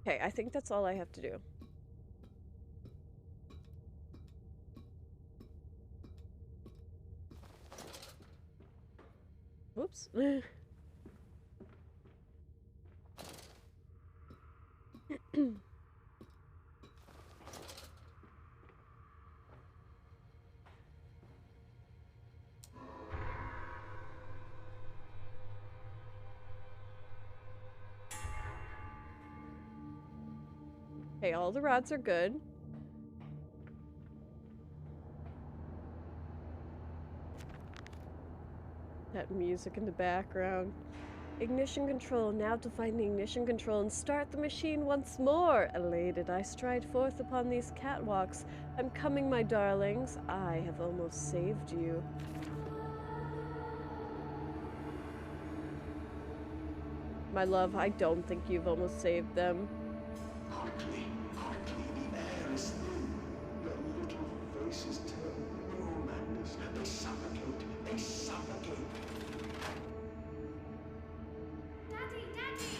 Okay, I think that's all I have to do. Whoops. Okay, all the rods are good. That music in the background. Ignition control. Now to find the ignition control and start the machine once more. Elated, I stride forth upon these catwalks. I'm coming, my darlings. I have almost saved you. My love, I don't think you've almost saved them. Quickly, the air is thin. Their little faces turn blue madness. They suffocate. Daddy, Daddy!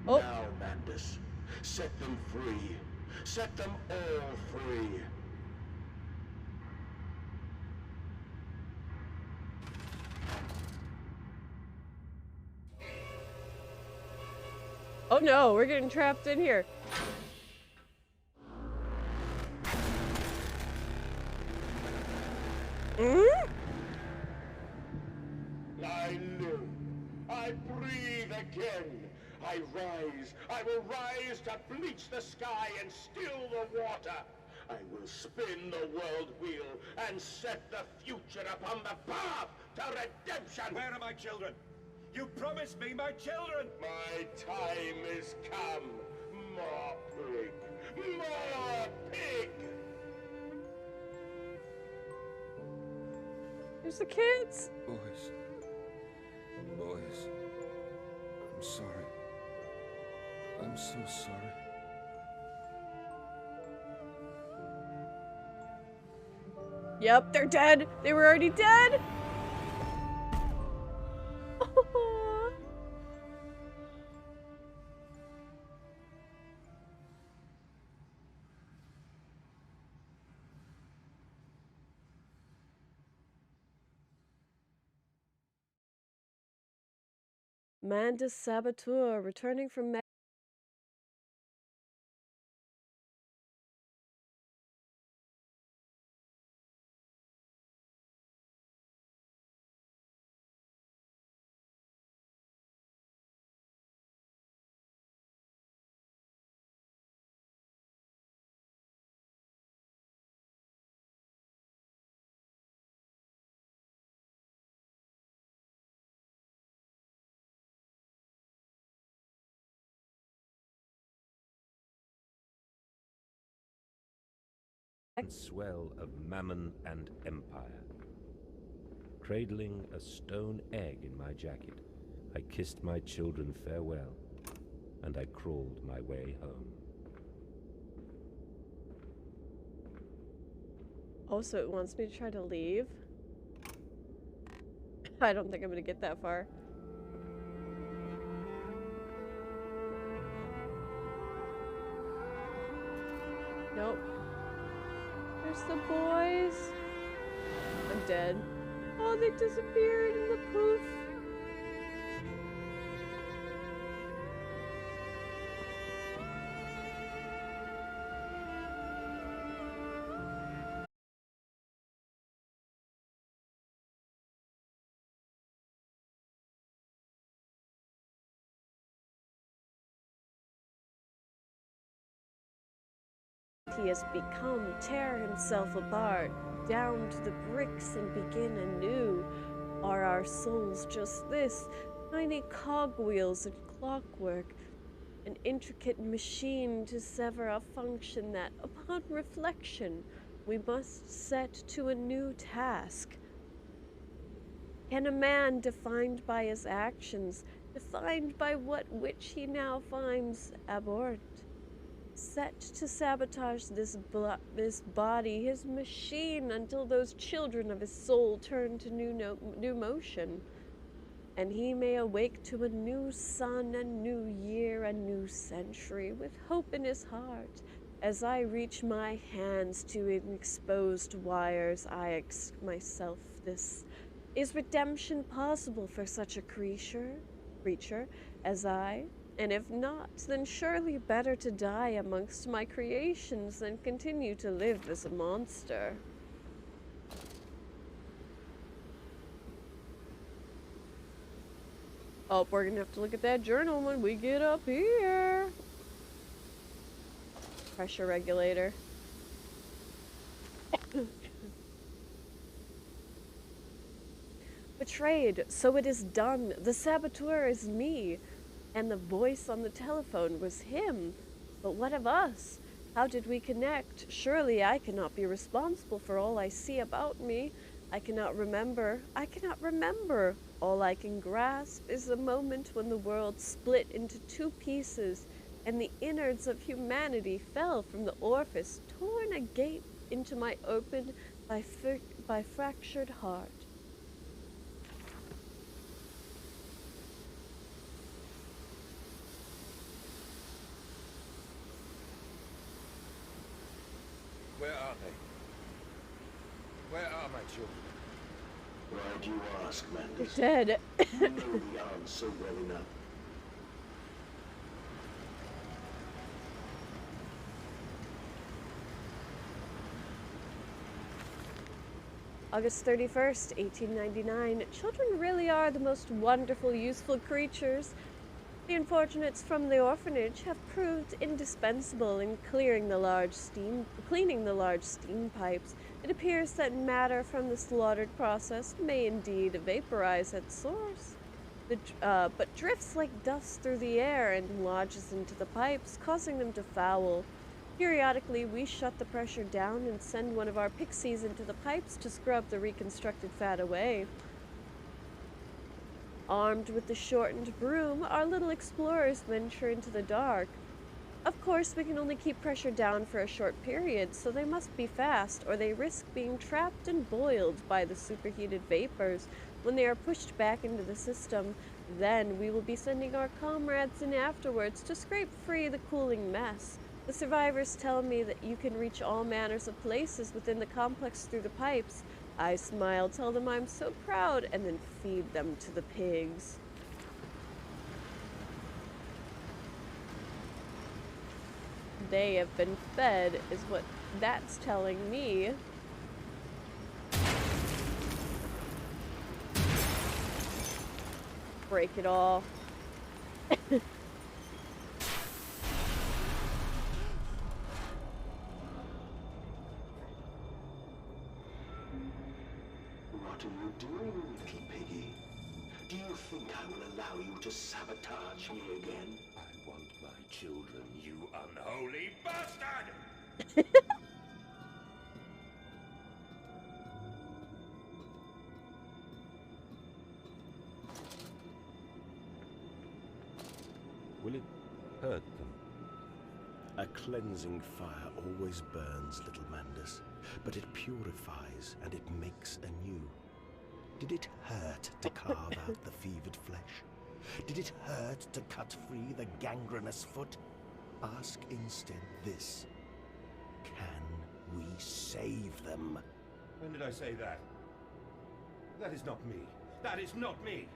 Oh. Now, Mandus, set them free. Set them all free. Oh no, we're getting trapped in here. I live. I breathe again. I rise. I will rise to bleach the sky and still the water. I will spin the world wheel and set the future upon the path to redemption. Where are my children? You promised me my children! My time is come. More pig. More pig. There's the kids. Boys. I'm sorry. I'm so sorry. Yep, they're dead. They were already dead. Mandus Saboteur, returning from Swell of mammon and empire. Cradling a stone egg in my jacket, I kissed my children farewell, and I crawled my way home. Oh, so it wants me to try to leave? I don't think I'm gonna get that far. Nope. There's the boys. I'm dead. Oh, they disappeared in the poof. He has become, tear himself apart, down to the bricks and begin anew. Are our souls just this, tiny cogwheels and clockwork, an intricate machine to sever a function that, upon reflection, we must set to a new task? Can a man defined by his actions, defined by which he now finds abhorrent, set to sabotage this body, his machine, until those children of his soul turn to new motion, and he may awake to a new sun, a new year, a new century, with hope in his heart? As I reach my hands to exposed wires, I ask myself this: is redemption possible for such a creature as I? And if not, then surely better to die amongst my creations than continue to live as a monster. Oh, we're gonna have to look at that journal when we get up here. Pressure regulator. Betrayed, so it is done. The saboteur is me. And the voice on the telephone was him. But what of us? How did we connect? Surely I cannot be responsible for all I see about me. I cannot remember. All I can grasp is the moment when the world split into two pieces, and the innards of humanity fell from the orifice, torn agape into my open by fractured heart. Where are they? Where are my children? Why do you ask, Mandy? Dead. You know the answer well enough. August 31st, 1899. Children really are the most wonderful, useful creatures. The unfortunates from the orphanage have proved indispensable in cleaning the large steam pipes. It appears that matter from the slaughtered process may indeed vaporize at source, but drifts like dust through the air and lodges into the pipes, causing them to foul. Periodically, we shut the pressure down and send one of our pixies into the pipes to scrub the reconstructed fat away. Armed with the shortened broom, our little explorers venture into the dark. Of course, we can only keep pressure down for a short period, so they must be fast, or they risk being trapped and boiled by the superheated vapors when they are pushed back into the system. Then we will be sending our comrades in afterwards to scrape free the cooling mess. The survivors tell me that you can reach all manners of places within the complex through the pipes. I smile, tell them I'm so proud, and then feed them to the pigs. They have been fed, is what that's telling me. Break it all. What are you doing, little piggy? Do you think I will allow you to sabotage me again? I want my children, you unholy bastard! Will it heard them. A cleansing fire always burns, little Mandus, but it purifies and it makes anew. Did it hurt to carve out the fevered flesh? Did it hurt to cut free the gangrenous foot? Ask instead this. Can we save them? When did I say that? That is not me. That is not me!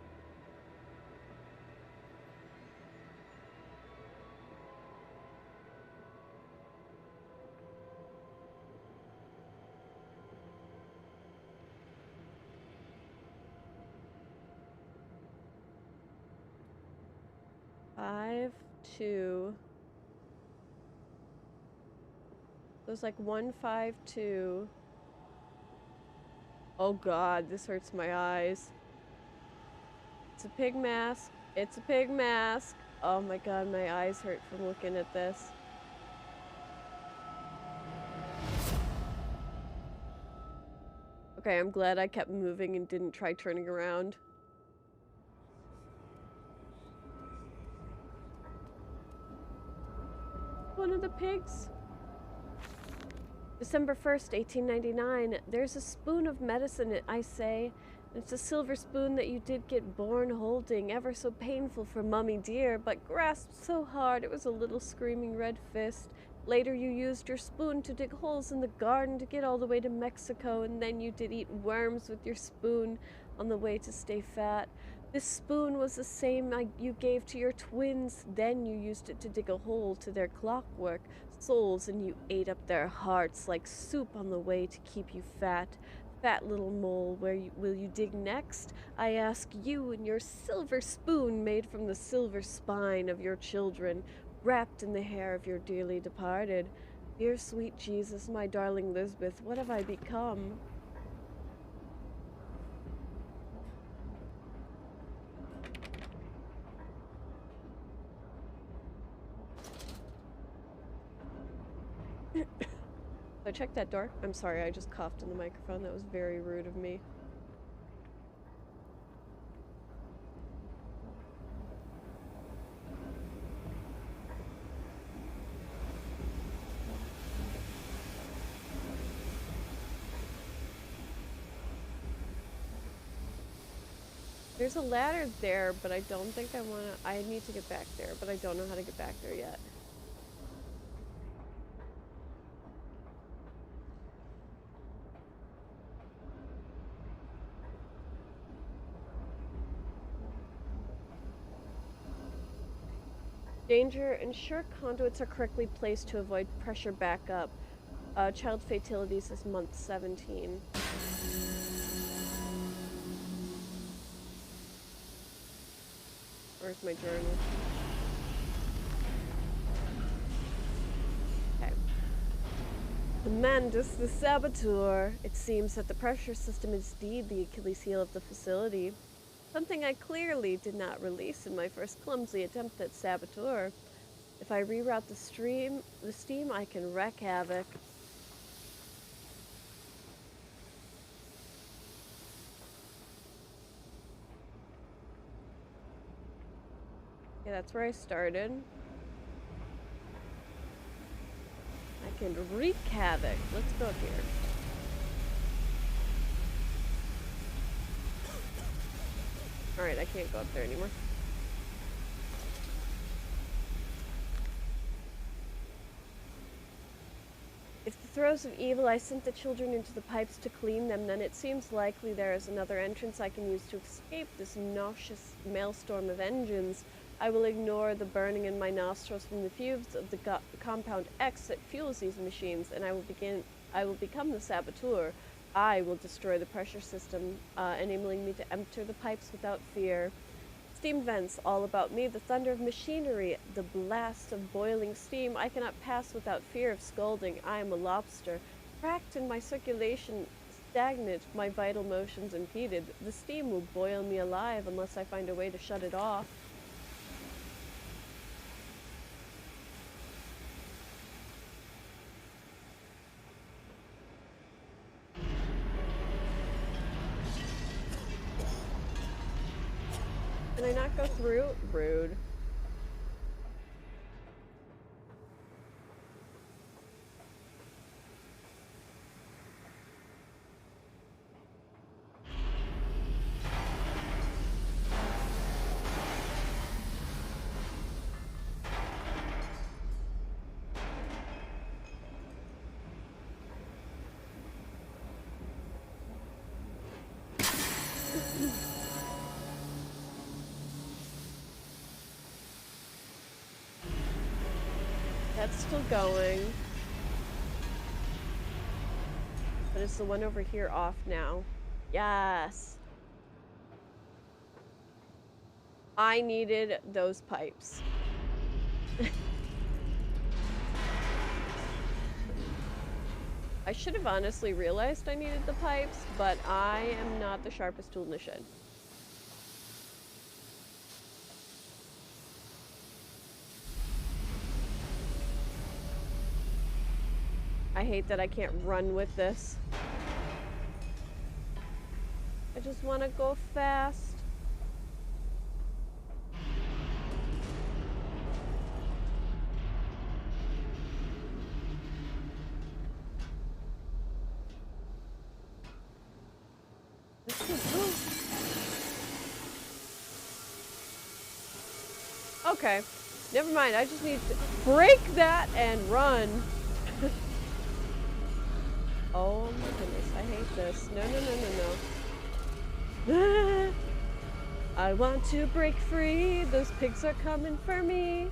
There's like 152. Oh god, this hurts my eyes. It's a pig mask. It's a pig mask. Oh my god, my eyes hurt from looking at this. Okay, I'm glad I kept moving and didn't try turning around. One of the pigs. December 1st, 1899. There's a spoon of medicine, I say. It's a silver spoon that you did get born holding, ever so painful for Mummy dear, but grasped so hard it was a little screaming red fist. Later you used your spoon to dig holes in the garden to get all the way to Mexico, and then you did eat worms with your spoon on the way to stay fat. This spoon was the same you gave to your twins. Then you used it to dig a hole to their clockwork souls, and you ate up their hearts like soup on the way to keep you fat. Fat little mole, will you dig next? I ask you and your silver spoon made from the silver spine of your children, wrapped in the hair of your dearly departed. Dear sweet Jesus, my darling Lisbeth, what have I become? So check that door. I'm sorry, I just coughed in the microphone. That was very rude of me. There's a ladder there, but I don't think I want to... I need to get back there, but I don't know how to get back there yet. Danger. Ensure conduits are correctly placed to avoid pressure backup. Child fatalities is month 17. Where's my journal? Okay. Amandus the Saboteur. It seems that the pressure system is indeed the Achilles heel of the facility. Something I clearly did not release in my first clumsy attempt at saboteur. If I reroute the steam, I can wreak havoc. Okay, that's where I started. I can wreak havoc. Let's go up here. Alright, I can't go up there anymore. If the throes of evil I sent the children into the pipes to clean them, then it seems likely there is another entrance I can use to escape this nauseous maelstrom of engines. I will ignore the burning in my nostrils from the fumes of the compound X that fuels these machines, and I will become the saboteur. I will destroy the pressure system, enabling me to enter the pipes without fear. Steam vents, all about me, the thunder of machinery, the blast of boiling steam. I cannot pass without fear of scalding. I am a lobster, cracked in my circulation, stagnant, my vital motions impeded. The steam will boil me alive unless I find a way to shut it off. Can I not go through? Rude. That's still going. But is the one over here off now? Yes. I needed those pipes. I should have honestly realized I needed the pipes, but I am not the sharpest tool in the shed. I hate that I can't run with this. I just want to go fast. Okay, never mind. I just need to break that and run. Oh my goodness, I hate this. No, no, no, no, no. I want to break free. Those pigs are coming for me.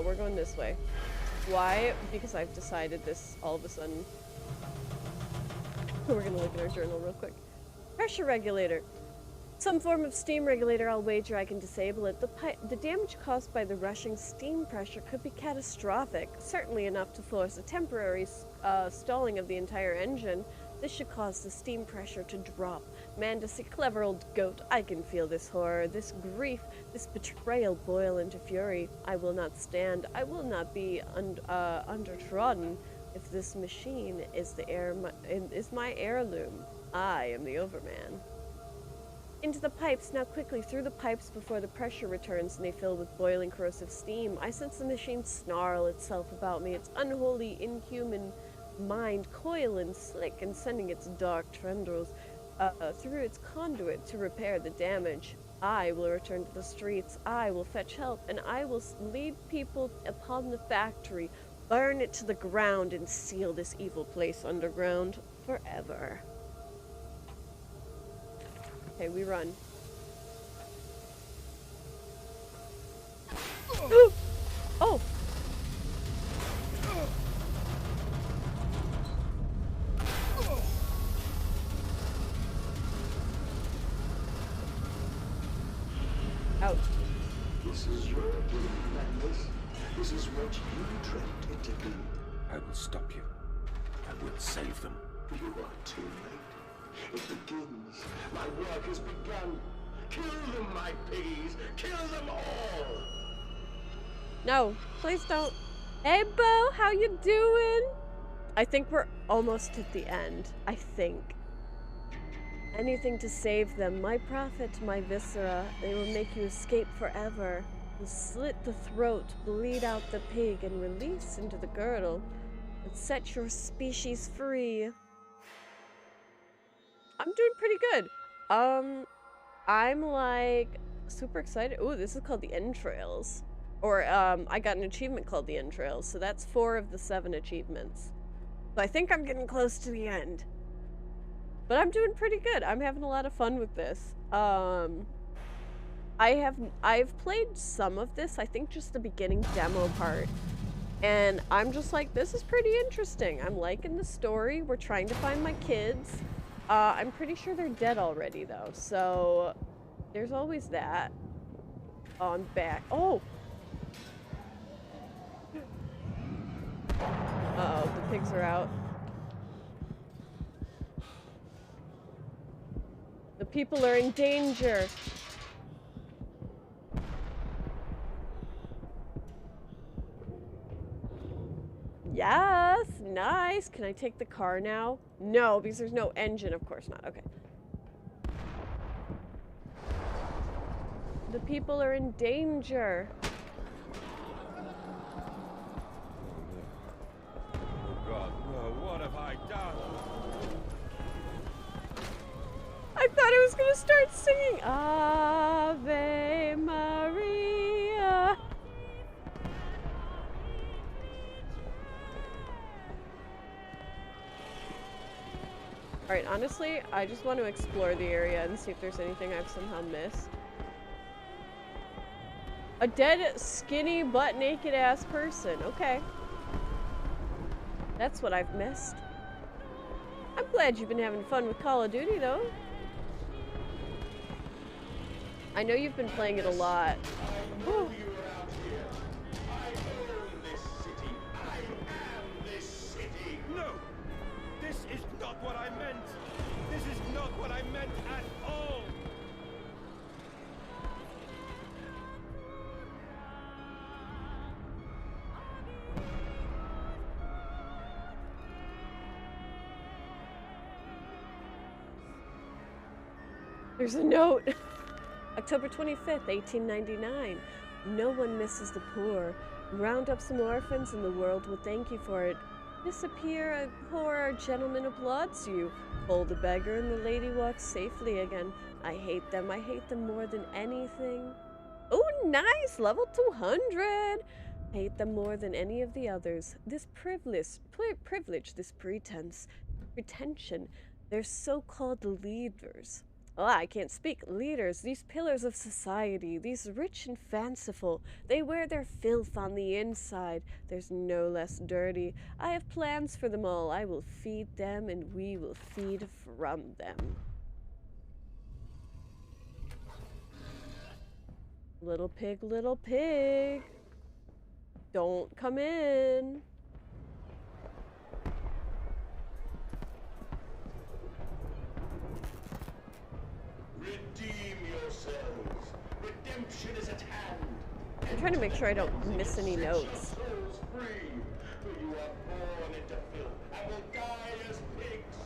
We're going this way. Why? Because I've decided this all of a sudden. We're gonna look at our journal real quick. Pressure regulator. Some form of steam regulator, I'll wager I can disable it. The damage caused by the rushing steam pressure could be catastrophic, certainly enough to force a temporary stalling of the entire engine. This should cause the steam pressure to drop. Mandus, a clever old goat, I can feel this horror, this grief, this betrayal boil into fury. I will not stand. I will not be undertrodden. If this machine is my heirloom, I am the Overman. Into the pipes, now quickly, through the pipes before the pressure returns and they fill with boiling corrosive steam. I sense the machine snarl itself about me, its unholy, inhuman mind coil and slick and sending its dark tendrils through its conduit to repair the damage. I will return to the streets, I will fetch help, and I will lead people upon the factory, burn it to the ground, and seal this evil place underground forever. Okay, we run. Oh! Ouch. This is your doing, Mandus. This is what you dreamt it to be. I will stop you. I will save them. You are too late. It begins. My work has begun. Kill them, my piggies. Kill them all. No, please don't. Hey, Bo, how you doing? I think we're almost at the end. I think. Anything to save them. My prophet, my viscera. They will make you escape forever. And slit the throat, bleed out the pig, and release into the girdle. And set your species free. I'm doing pretty good. I'm like super excited. Ooh, this is called the Entrails. Or I got an achievement called the Entrails, so that's 4 of the 7 achievements. So I think I'm getting close to the end. But I'm doing pretty good. I'm having a lot of fun with this. I've played some of this, I think just the beginning demo part. And I'm just like, this is pretty interesting. I'm liking the story. We're trying to find my kids. I'm pretty sure they're dead already though, so there's always that. Oh, I'm back. Oh! Uh-oh, the pigs are out. The people are in danger. Yes, nice. Can I take the car now? No, because there's no engine. Of course not. Okay. The people are in danger. Oh God, no, what have I done? I thought I was gonna start singing Ave Maria. Alright, honestly, I just want to explore the area and see if there's anything I've somehow missed. A dead, skinny, butt-naked ass person. Okay. That's what I've missed. I'm glad you've been having fun with Call of Duty, though. I know you've been playing it a lot. Whew. No! This is not what I meant! This is not what I meant at all! There's a note. October 25th, 1899. No one misses the poor. Round up some orphans and the world will thank you for it. Disappear, a poor gentleman applauds you. Hold the beggar and the lady walks safely again. I hate them more than anything. Oh, nice! Level 200! Hate them more than any of the others. This privilege, this pretension, they're so-called leaders. Oh, I can't speak. Leaders, these pillars of society, these rich and fanciful, they wear their filth on the inside. There's no less dirty. I have plans for them all. I will feed them and we will feed from them. Little pig, little pig. Don't come in. Redeem yourselves. Redemption is at hand. I'm trying to make sure I don't miss any notes. Souls free, for you are born into filth and will die as pigs.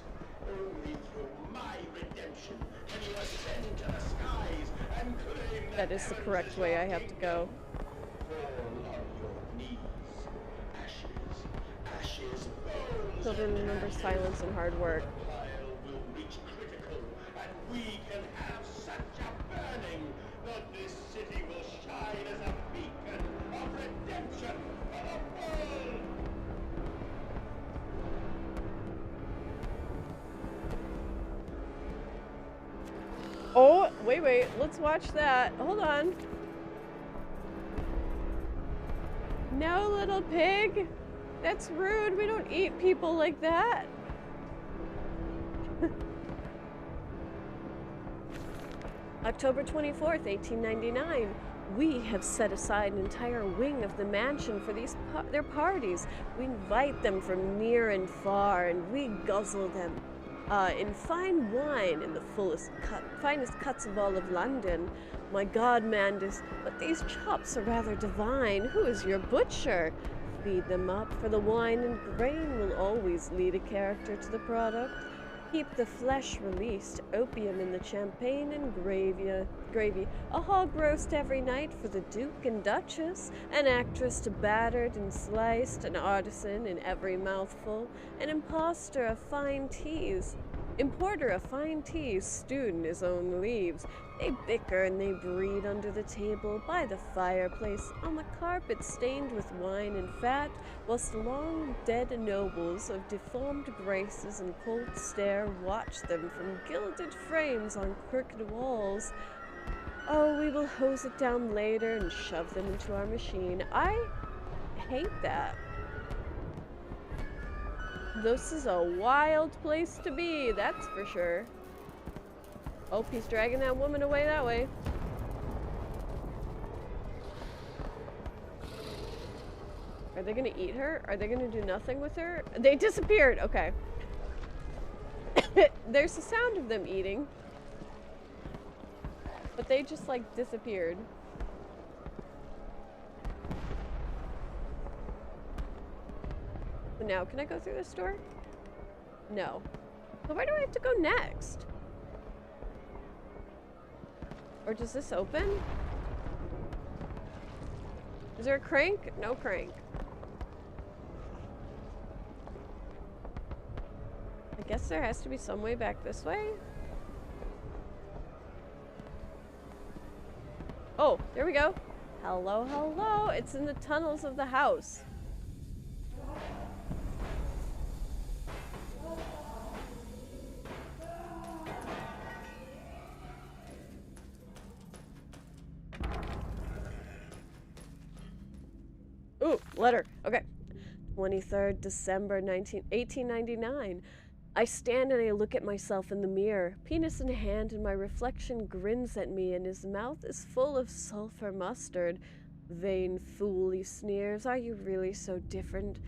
Only through my redemption can you ascend to the skies and claim That is the correct way I have to go. Fall on your knees. Ashes, ashes, bones. Children remember silence and hard work. Pile will reach critical, and we can have such a burning that this city will shine as a beacon of redemption for the world. Oh, wait, let's watch that. Hold on. No, little pig. That's rude. We don't eat people like that. October 24th, 1899. We have set aside an entire wing of the mansion for their parties. We invite them from near and far, and we guzzle them in fine wine in the finest cuts of all of London. My God, Mandus, but these chops are rather divine. Who is your butcher? Feed them up, for the wine and grain will always lead a character to the product. Keep the flesh released, opium in the champagne and gravy, a hog roast every night for the Duke and Duchess, an actress to battered and sliced, an artisan in every mouthful, an importer of fine teas, stewed in his own leaves. They bicker and they breed under the table, by the fireplace, on the carpet stained with wine and fat, whilst long dead nobles of deformed graces and cold stare watch them from gilded frames on crooked walls. Oh, we will hose it down later and shove them into our machine. I hate that. This is a wild place to be, that's for sure. Oh, he's dragging that woman away that way. Are they gonna eat her? Are they gonna do nothing with her? They disappeared, okay. There's the sound of them eating. But they just like disappeared. So now, can I go through this door? No. But where do I have to go next? Or does this open? Is there a crank? No crank. I guess there has to be some way back this way. Oh, there we go. Hello, hello. It's in the tunnels of the house. Letter. Okay. 23rd December 1899. I stand and I look at myself in the mirror, penis in hand, and my reflection grins at me, and his mouth is full of sulfur mustard. Vain fool, he sneers. Are you really so different?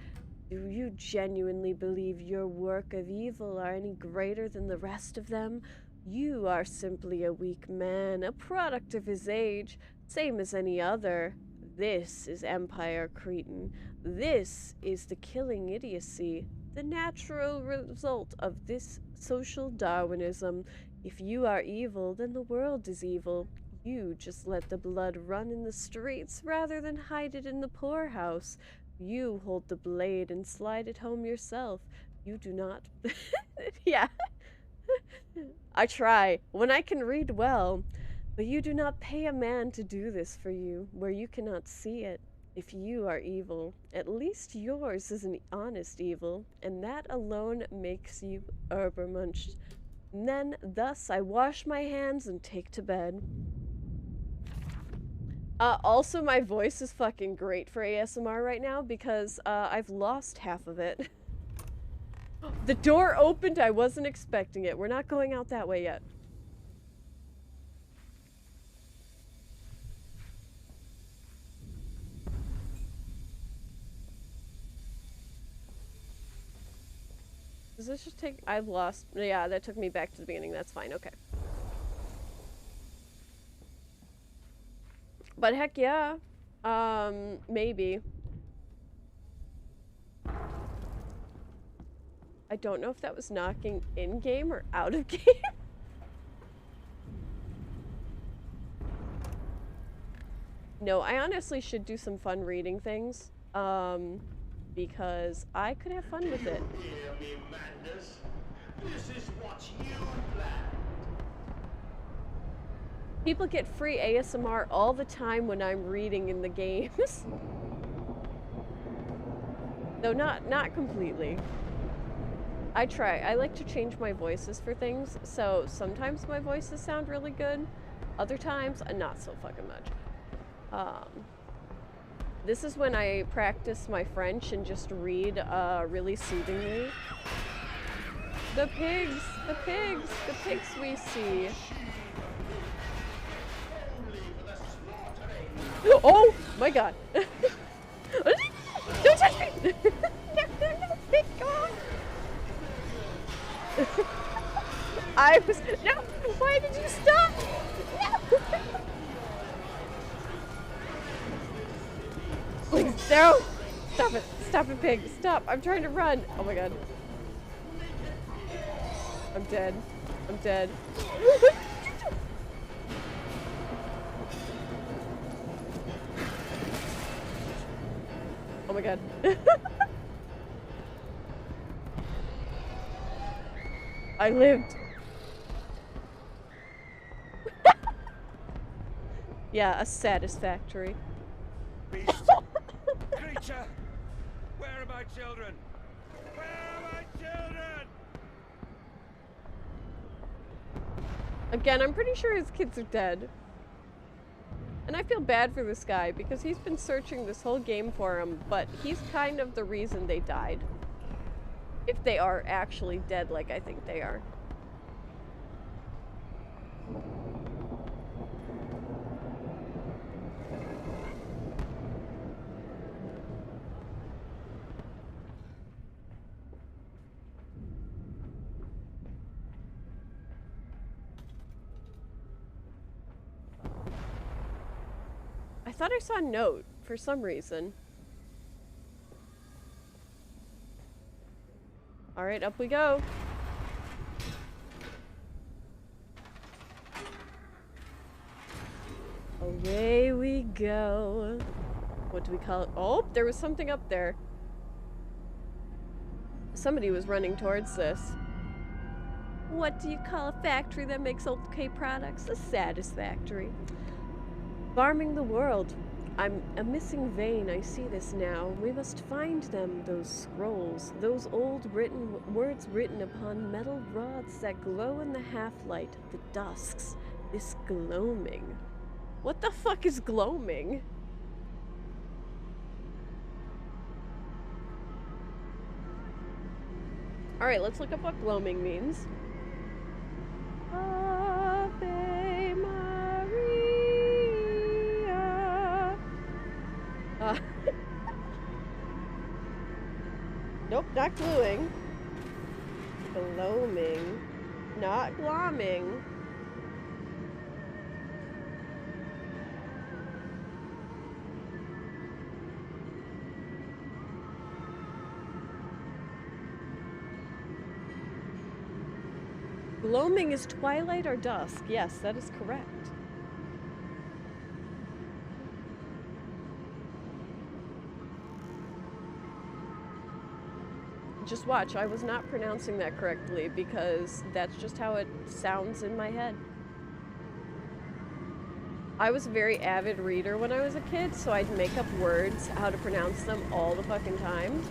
Do you genuinely believe your work of evil are any greater than the rest of them? You are simply a weak man, a product of his age, same as any other. This is Empire Cretan. This is the killing idiocy, the natural result of this social Darwinism. If you are evil, then the world is evil. You just let the blood run in the streets rather than hide it in the poorhouse. You hold the blade and slide it home yourself. You do not... Yeah. I try, when I can read well. But you do not pay a man to do this for you, where you cannot see it. If you are evil, at least yours is an honest evil, and that alone makes you Ubermunched. And then, thus, I wash my hands and take to bed. Also, my voice is fucking great for ASMR right now because I've lost half of it. The door opened, I wasn't expecting it. We're not going out that way yet. Does this just take... I've lost... Yeah, that took me back to the beginning. That's fine. Okay. But heck yeah. Maybe. I don't know if that was knocking in-game or out of game. No, I honestly should do some fun reading things. Because I could have fun with it. Hear me, madness. This is what you planned. People get free ASMR all the time when I'm reading in the games. Though not completely. I try. I like to change my voices for things, so sometimes my voices sound really good. Other times, not so fucking much. This is when I practice my French and just read really soothingly. The pigs! The pigs! The pigs we see! Oh my god! Don't touch me! No, God! I was... No! Why did you stop? No! Please, no! Stop it. Stop it, pig. Stop. I'm trying to run. Oh my god. I'm dead. I'm dead. Oh my god. I lived. Yeah, a satisfactory. Beast! Creature! Where are my children? Where are my children? Again, I'm pretty sure his kids are dead. And I feel bad for this guy because he's been searching this whole game for him, but he's kind of the reason they died. If they are actually dead like I think they are. I thought I saw a note for some reason. Alright, up we go. Away we go. What do we call it? Oh, there was something up there. Somebody was running towards this. What do you call a factory that makes okay products? A satisfactory. Farming the world. I'm a missing vein, I see this now. We must find them, those scrolls, those old words written upon metal rods that glow in the half-light, the dusks, this gloaming. What the fuck is gloaming? Alright, let's look up what gloaming means. Ave Maria. Nope, not gluing. Gloaming. Not glomming. Gloaming is twilight or dusk. Yes, that is correct. Just watch, I was not pronouncing that correctly because that's just how it sounds in my head. I was a very avid reader when I was a kid, so I'd make up words, how to pronounce them all the fucking time.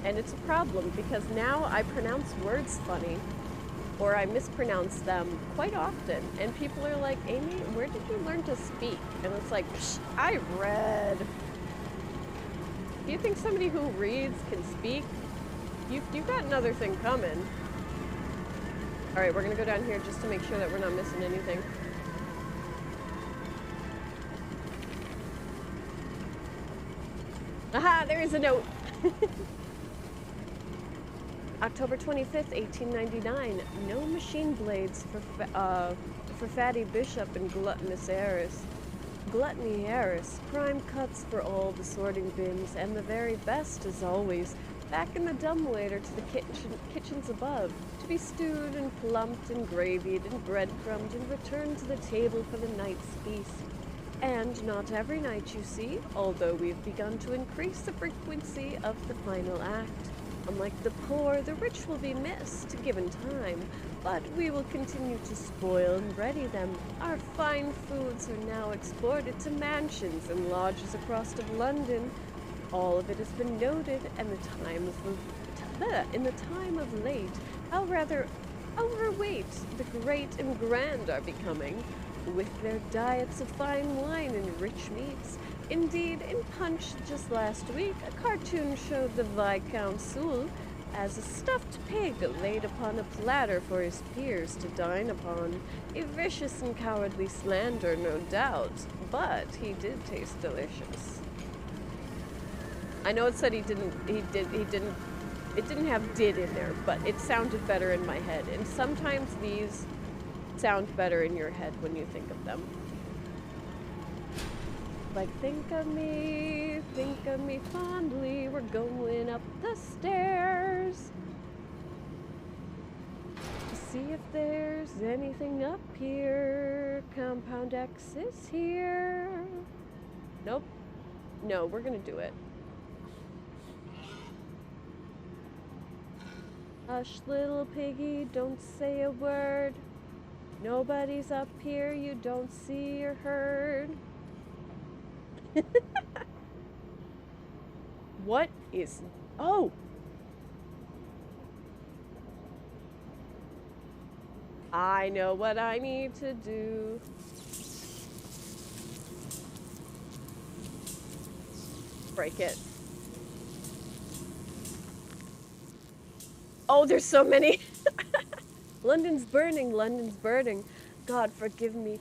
And it's a problem because now I pronounce words funny, or I mispronounce them quite often. And people are like, Amy, where did you learn to speak? And it's like, psh, I read. Do you think somebody who reads can speak? You've got another thing coming. All right, we're gonna go down here just to make sure that we're not missing anything. Aha, there is a note. October 25th, 1899. No machine blades for Fatty Bishop and Gluttonous Harris. Gluttony Harris. Prime cuts for all the sorting bins, and the very best, as always, back in the dumbwaiter to the kitchens above, to be stewed and plumped and gravied and breadcrumbed and returned to the table for the night's feast. And not every night, you see, although we've begun to increase the frequency of the final act. Unlike the poor, the rich will be missed, given time, but we will continue to spoil and ready them. Our fine foods are now exported to mansions and lodges across of London. All of it has been noted, and in the time of late, how rather overweight the great and grand are becoming, with their diets of fine wine and rich meats. Indeed, in Punch just last week, a cartoon showed the Viscount Soule as a stuffed pig laid upon a platter for his peers to dine upon. A vicious and cowardly slander, no doubt, but he did taste delicious. I know it said it didn't have did in there, but it sounded better in my head. And sometimes these sound better in your head when you think of them. Like, think of me fondly, we're going up the stairs to see if there's anything up here. Compound X is here. Nope. No, we're gonna do it. Hush, little piggy, don't say a word. Nobody's up here you don't see or heard. What is... Oh! I know what I need to do. Break it. Oh, there's so many! London's burning, London's burning. God forgive me.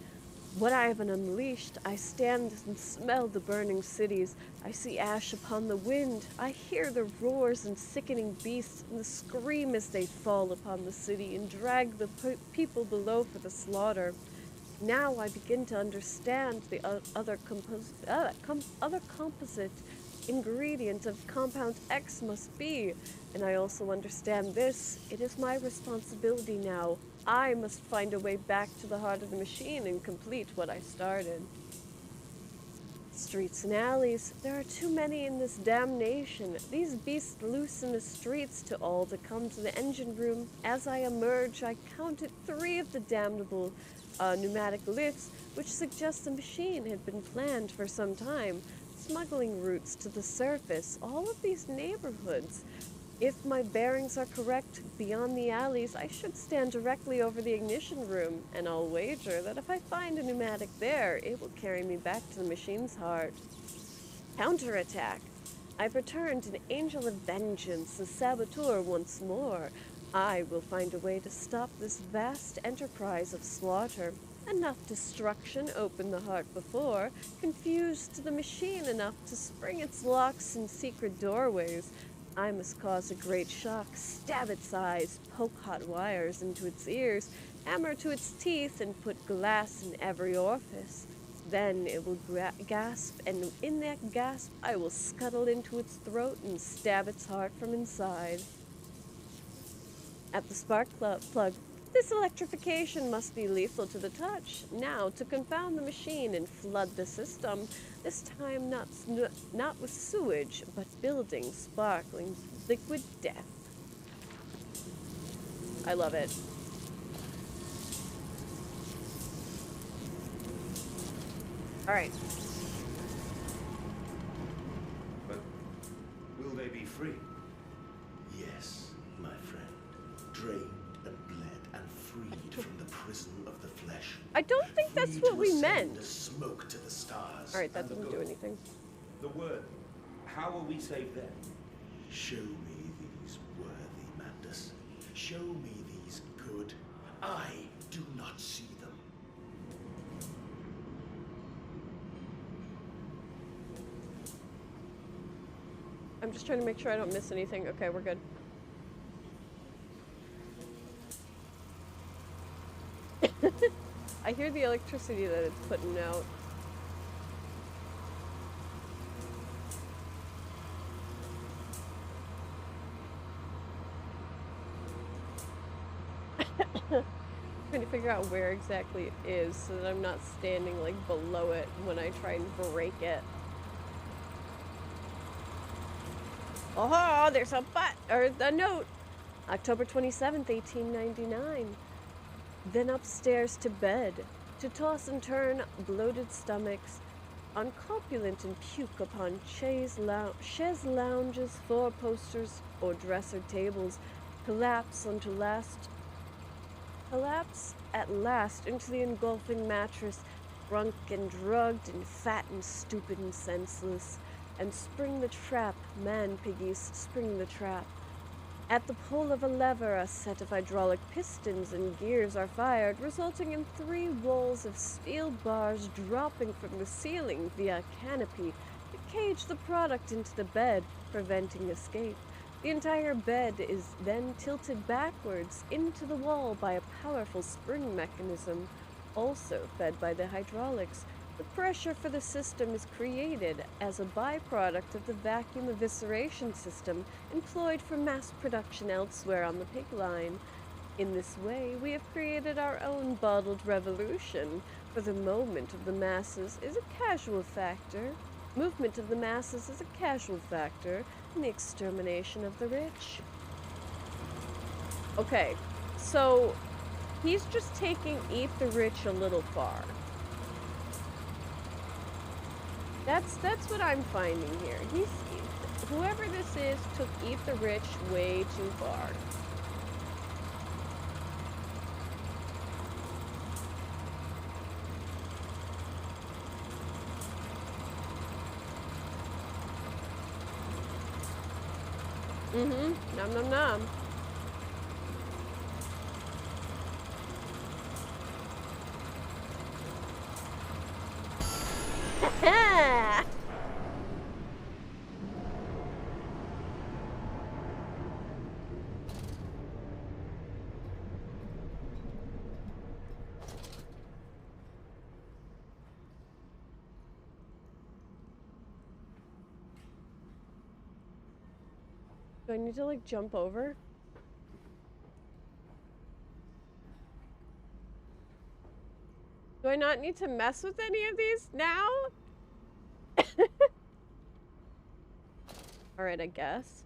What I have unleashed, I stand and smell the burning cities. I see ash upon the wind. I hear the roars and sickening beasts and the scream as they fall upon the city and drag the people below for the slaughter. Now I begin to understand the other composite ingredient of Compound X must be. And I also understand this. It is my responsibility now. I must find a way back to the heart of the machine and complete what I started. Streets and alleys. There are too many in this damnation. These beasts loose in the streets to all to come to the engine room. As I emerge, I counted 3 of the damnable pneumatic lifts, which suggests the machine had been planned for some time. Smuggling routes to the surface. All of these neighborhoods. If my bearings are correct, beyond the alleys, I should stand directly over the ignition room, and I'll wager that if I find a pneumatic there, it will carry me back to the machine's heart. Counterattack. I've returned an angel of vengeance, a saboteur once more. I will find a way to stop this vast enterprise of slaughter. Enough destruction opened the heart before, confused the machine enough to spring its locks in secret doorways. I must cause a great shock, stab its eyes, poke hot wires into its ears, hammer to its teeth, and put glass in every orifice. Then it will gasp, and in that gasp, I will scuttle into its throat and stab its heart from inside. At the spark plug, this electrification must be lethal to the touch. Now, to confound the machine and flood the system, this time not with sewage, but building sparkling liquid death. I love it. All right. But will they be free? Yes, my friend. Drained and bled and freed from the prison of the flesh. I don't think that's what we meant. The smoke to the stars. All right, that doesn't do anything. The word. How will we save them? Show me these worthy, Mandus. Show me these good. I do not see them. I'm just trying to make sure I don't miss anything. Okay, we're good. I hear the electricity that it's putting out. Trying to figure out where exactly it is so that I'm not standing like below it when I try and break it. Oh, there's a note. October 27th, 1899. Then upstairs to bed, to toss and turn bloated stomachs, on copulent and puke upon chaise lounges, four posters, or dresser tables, collapse at last into the engulfing mattress, drunk and drugged and fat and stupid and senseless, and spring the trap, man piggies, spring the trap. At the pull of a lever, a set of hydraulic pistons and gears are fired, resulting in 3 walls of steel bars dropping from the ceiling via canopy to cage the product into the bed, preventing escape. The entire bed is then tilted backwards into the wall by a powerful spring mechanism, also fed by the hydraulics. The pressure for the system is created as a byproduct of the vacuum evisceration system employed for mass production elsewhere on the pig line. In this way, we have created our own bottled revolution, for the movement of the masses is a casual factor. Movement of the masses is a casual factor in the extermination of the rich. Okay, so he's just taking Eat the Rich a little far. That's what I'm finding here. Whoever this is took Eat the Rich way too far. Nom nom nom. Do I need to, like, jump over? Do I not need to mess with any of these now? Alright, I guess.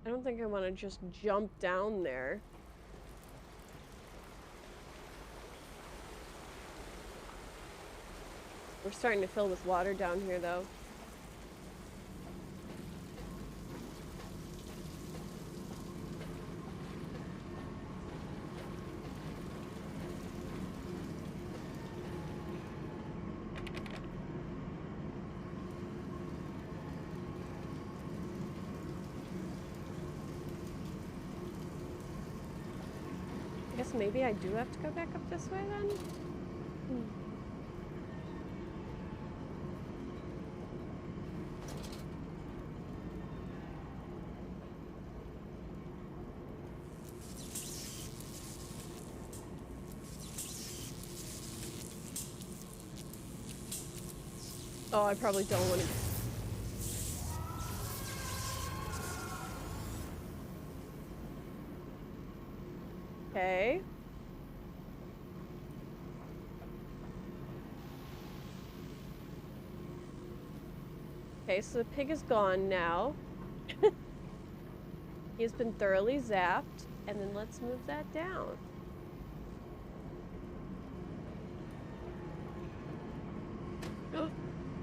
I don't think I want to just jump down there. We're starting to fill with water down here, though. guess maybe I do have to go back up this way then? Oh, I probably don't want to. Okay. Okay, so the pig is gone now. He has been thoroughly zapped, and then let's move that down.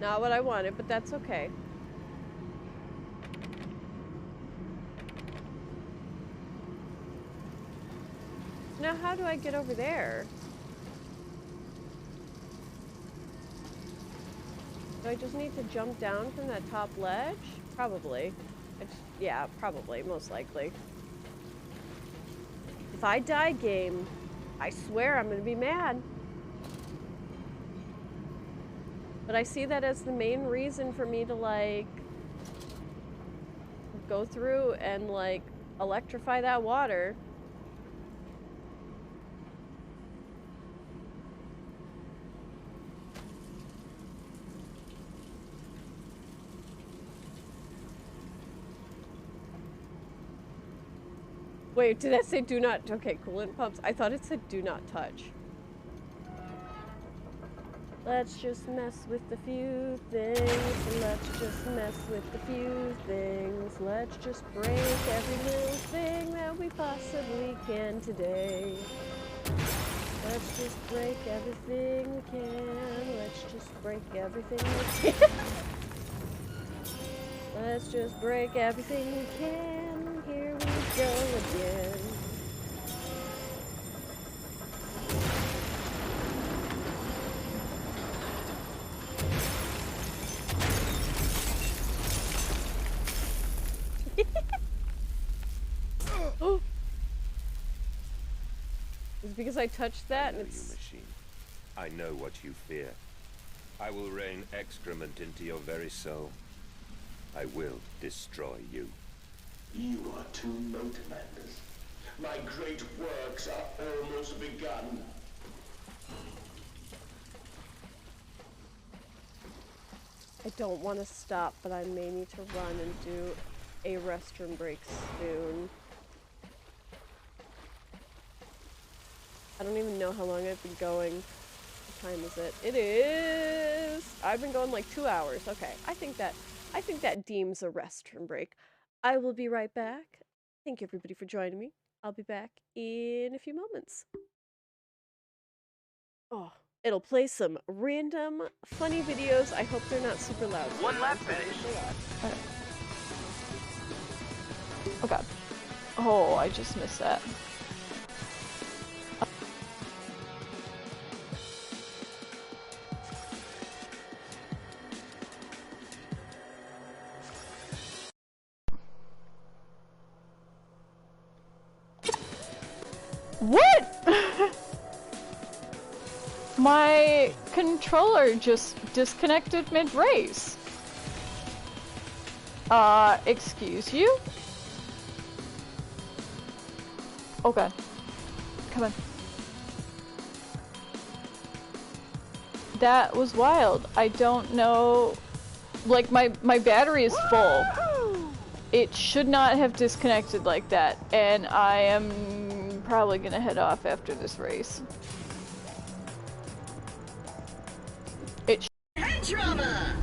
Not what I wanted, but that's okay. Now, how do I get over there? Do I just need to jump down from that top ledge? Probably. Yeah, probably, most likely. If I die, game, I swear I'm gonna be mad. But I see that as the main reason for me to, like, go through and, like, electrify that water. Wait, did that say do not? Okay, coolant pumps. I thought it said do not touch. Let's just mess with a few things. Let's just mess with a few things. Let's just break every little thing that we possibly can today. Let's just break everything we can. Let's just break everything we can. Let's just break everything we can. Here we go again. Oh! It's because I touched that and it's... You machine. I know what you fear. I will rain excrement into your very soul. I will destroy you. You are too late, Manders. My great works are almost begun. I don't want to stop, but I may need to run and do a restroom break soon. I don't even know how long I've been going. What time is it? It is... I've been going like 2 hours. Okay, I think that deems a restroom break. I will be right back. Thank you everybody for joining me. I'll be back in a few moments. Oh, it'll play some random funny videos. I hope they're not super loud. One lap finish. Okay. Oh god. Oh, I just missed that. What? My controller just disconnected mid-race. Excuse you? Oh god. Come on. That was wild. I don't know... Like, my battery is full. It should not have disconnected like that, and I am probably gonna head off after this race. Head trauma!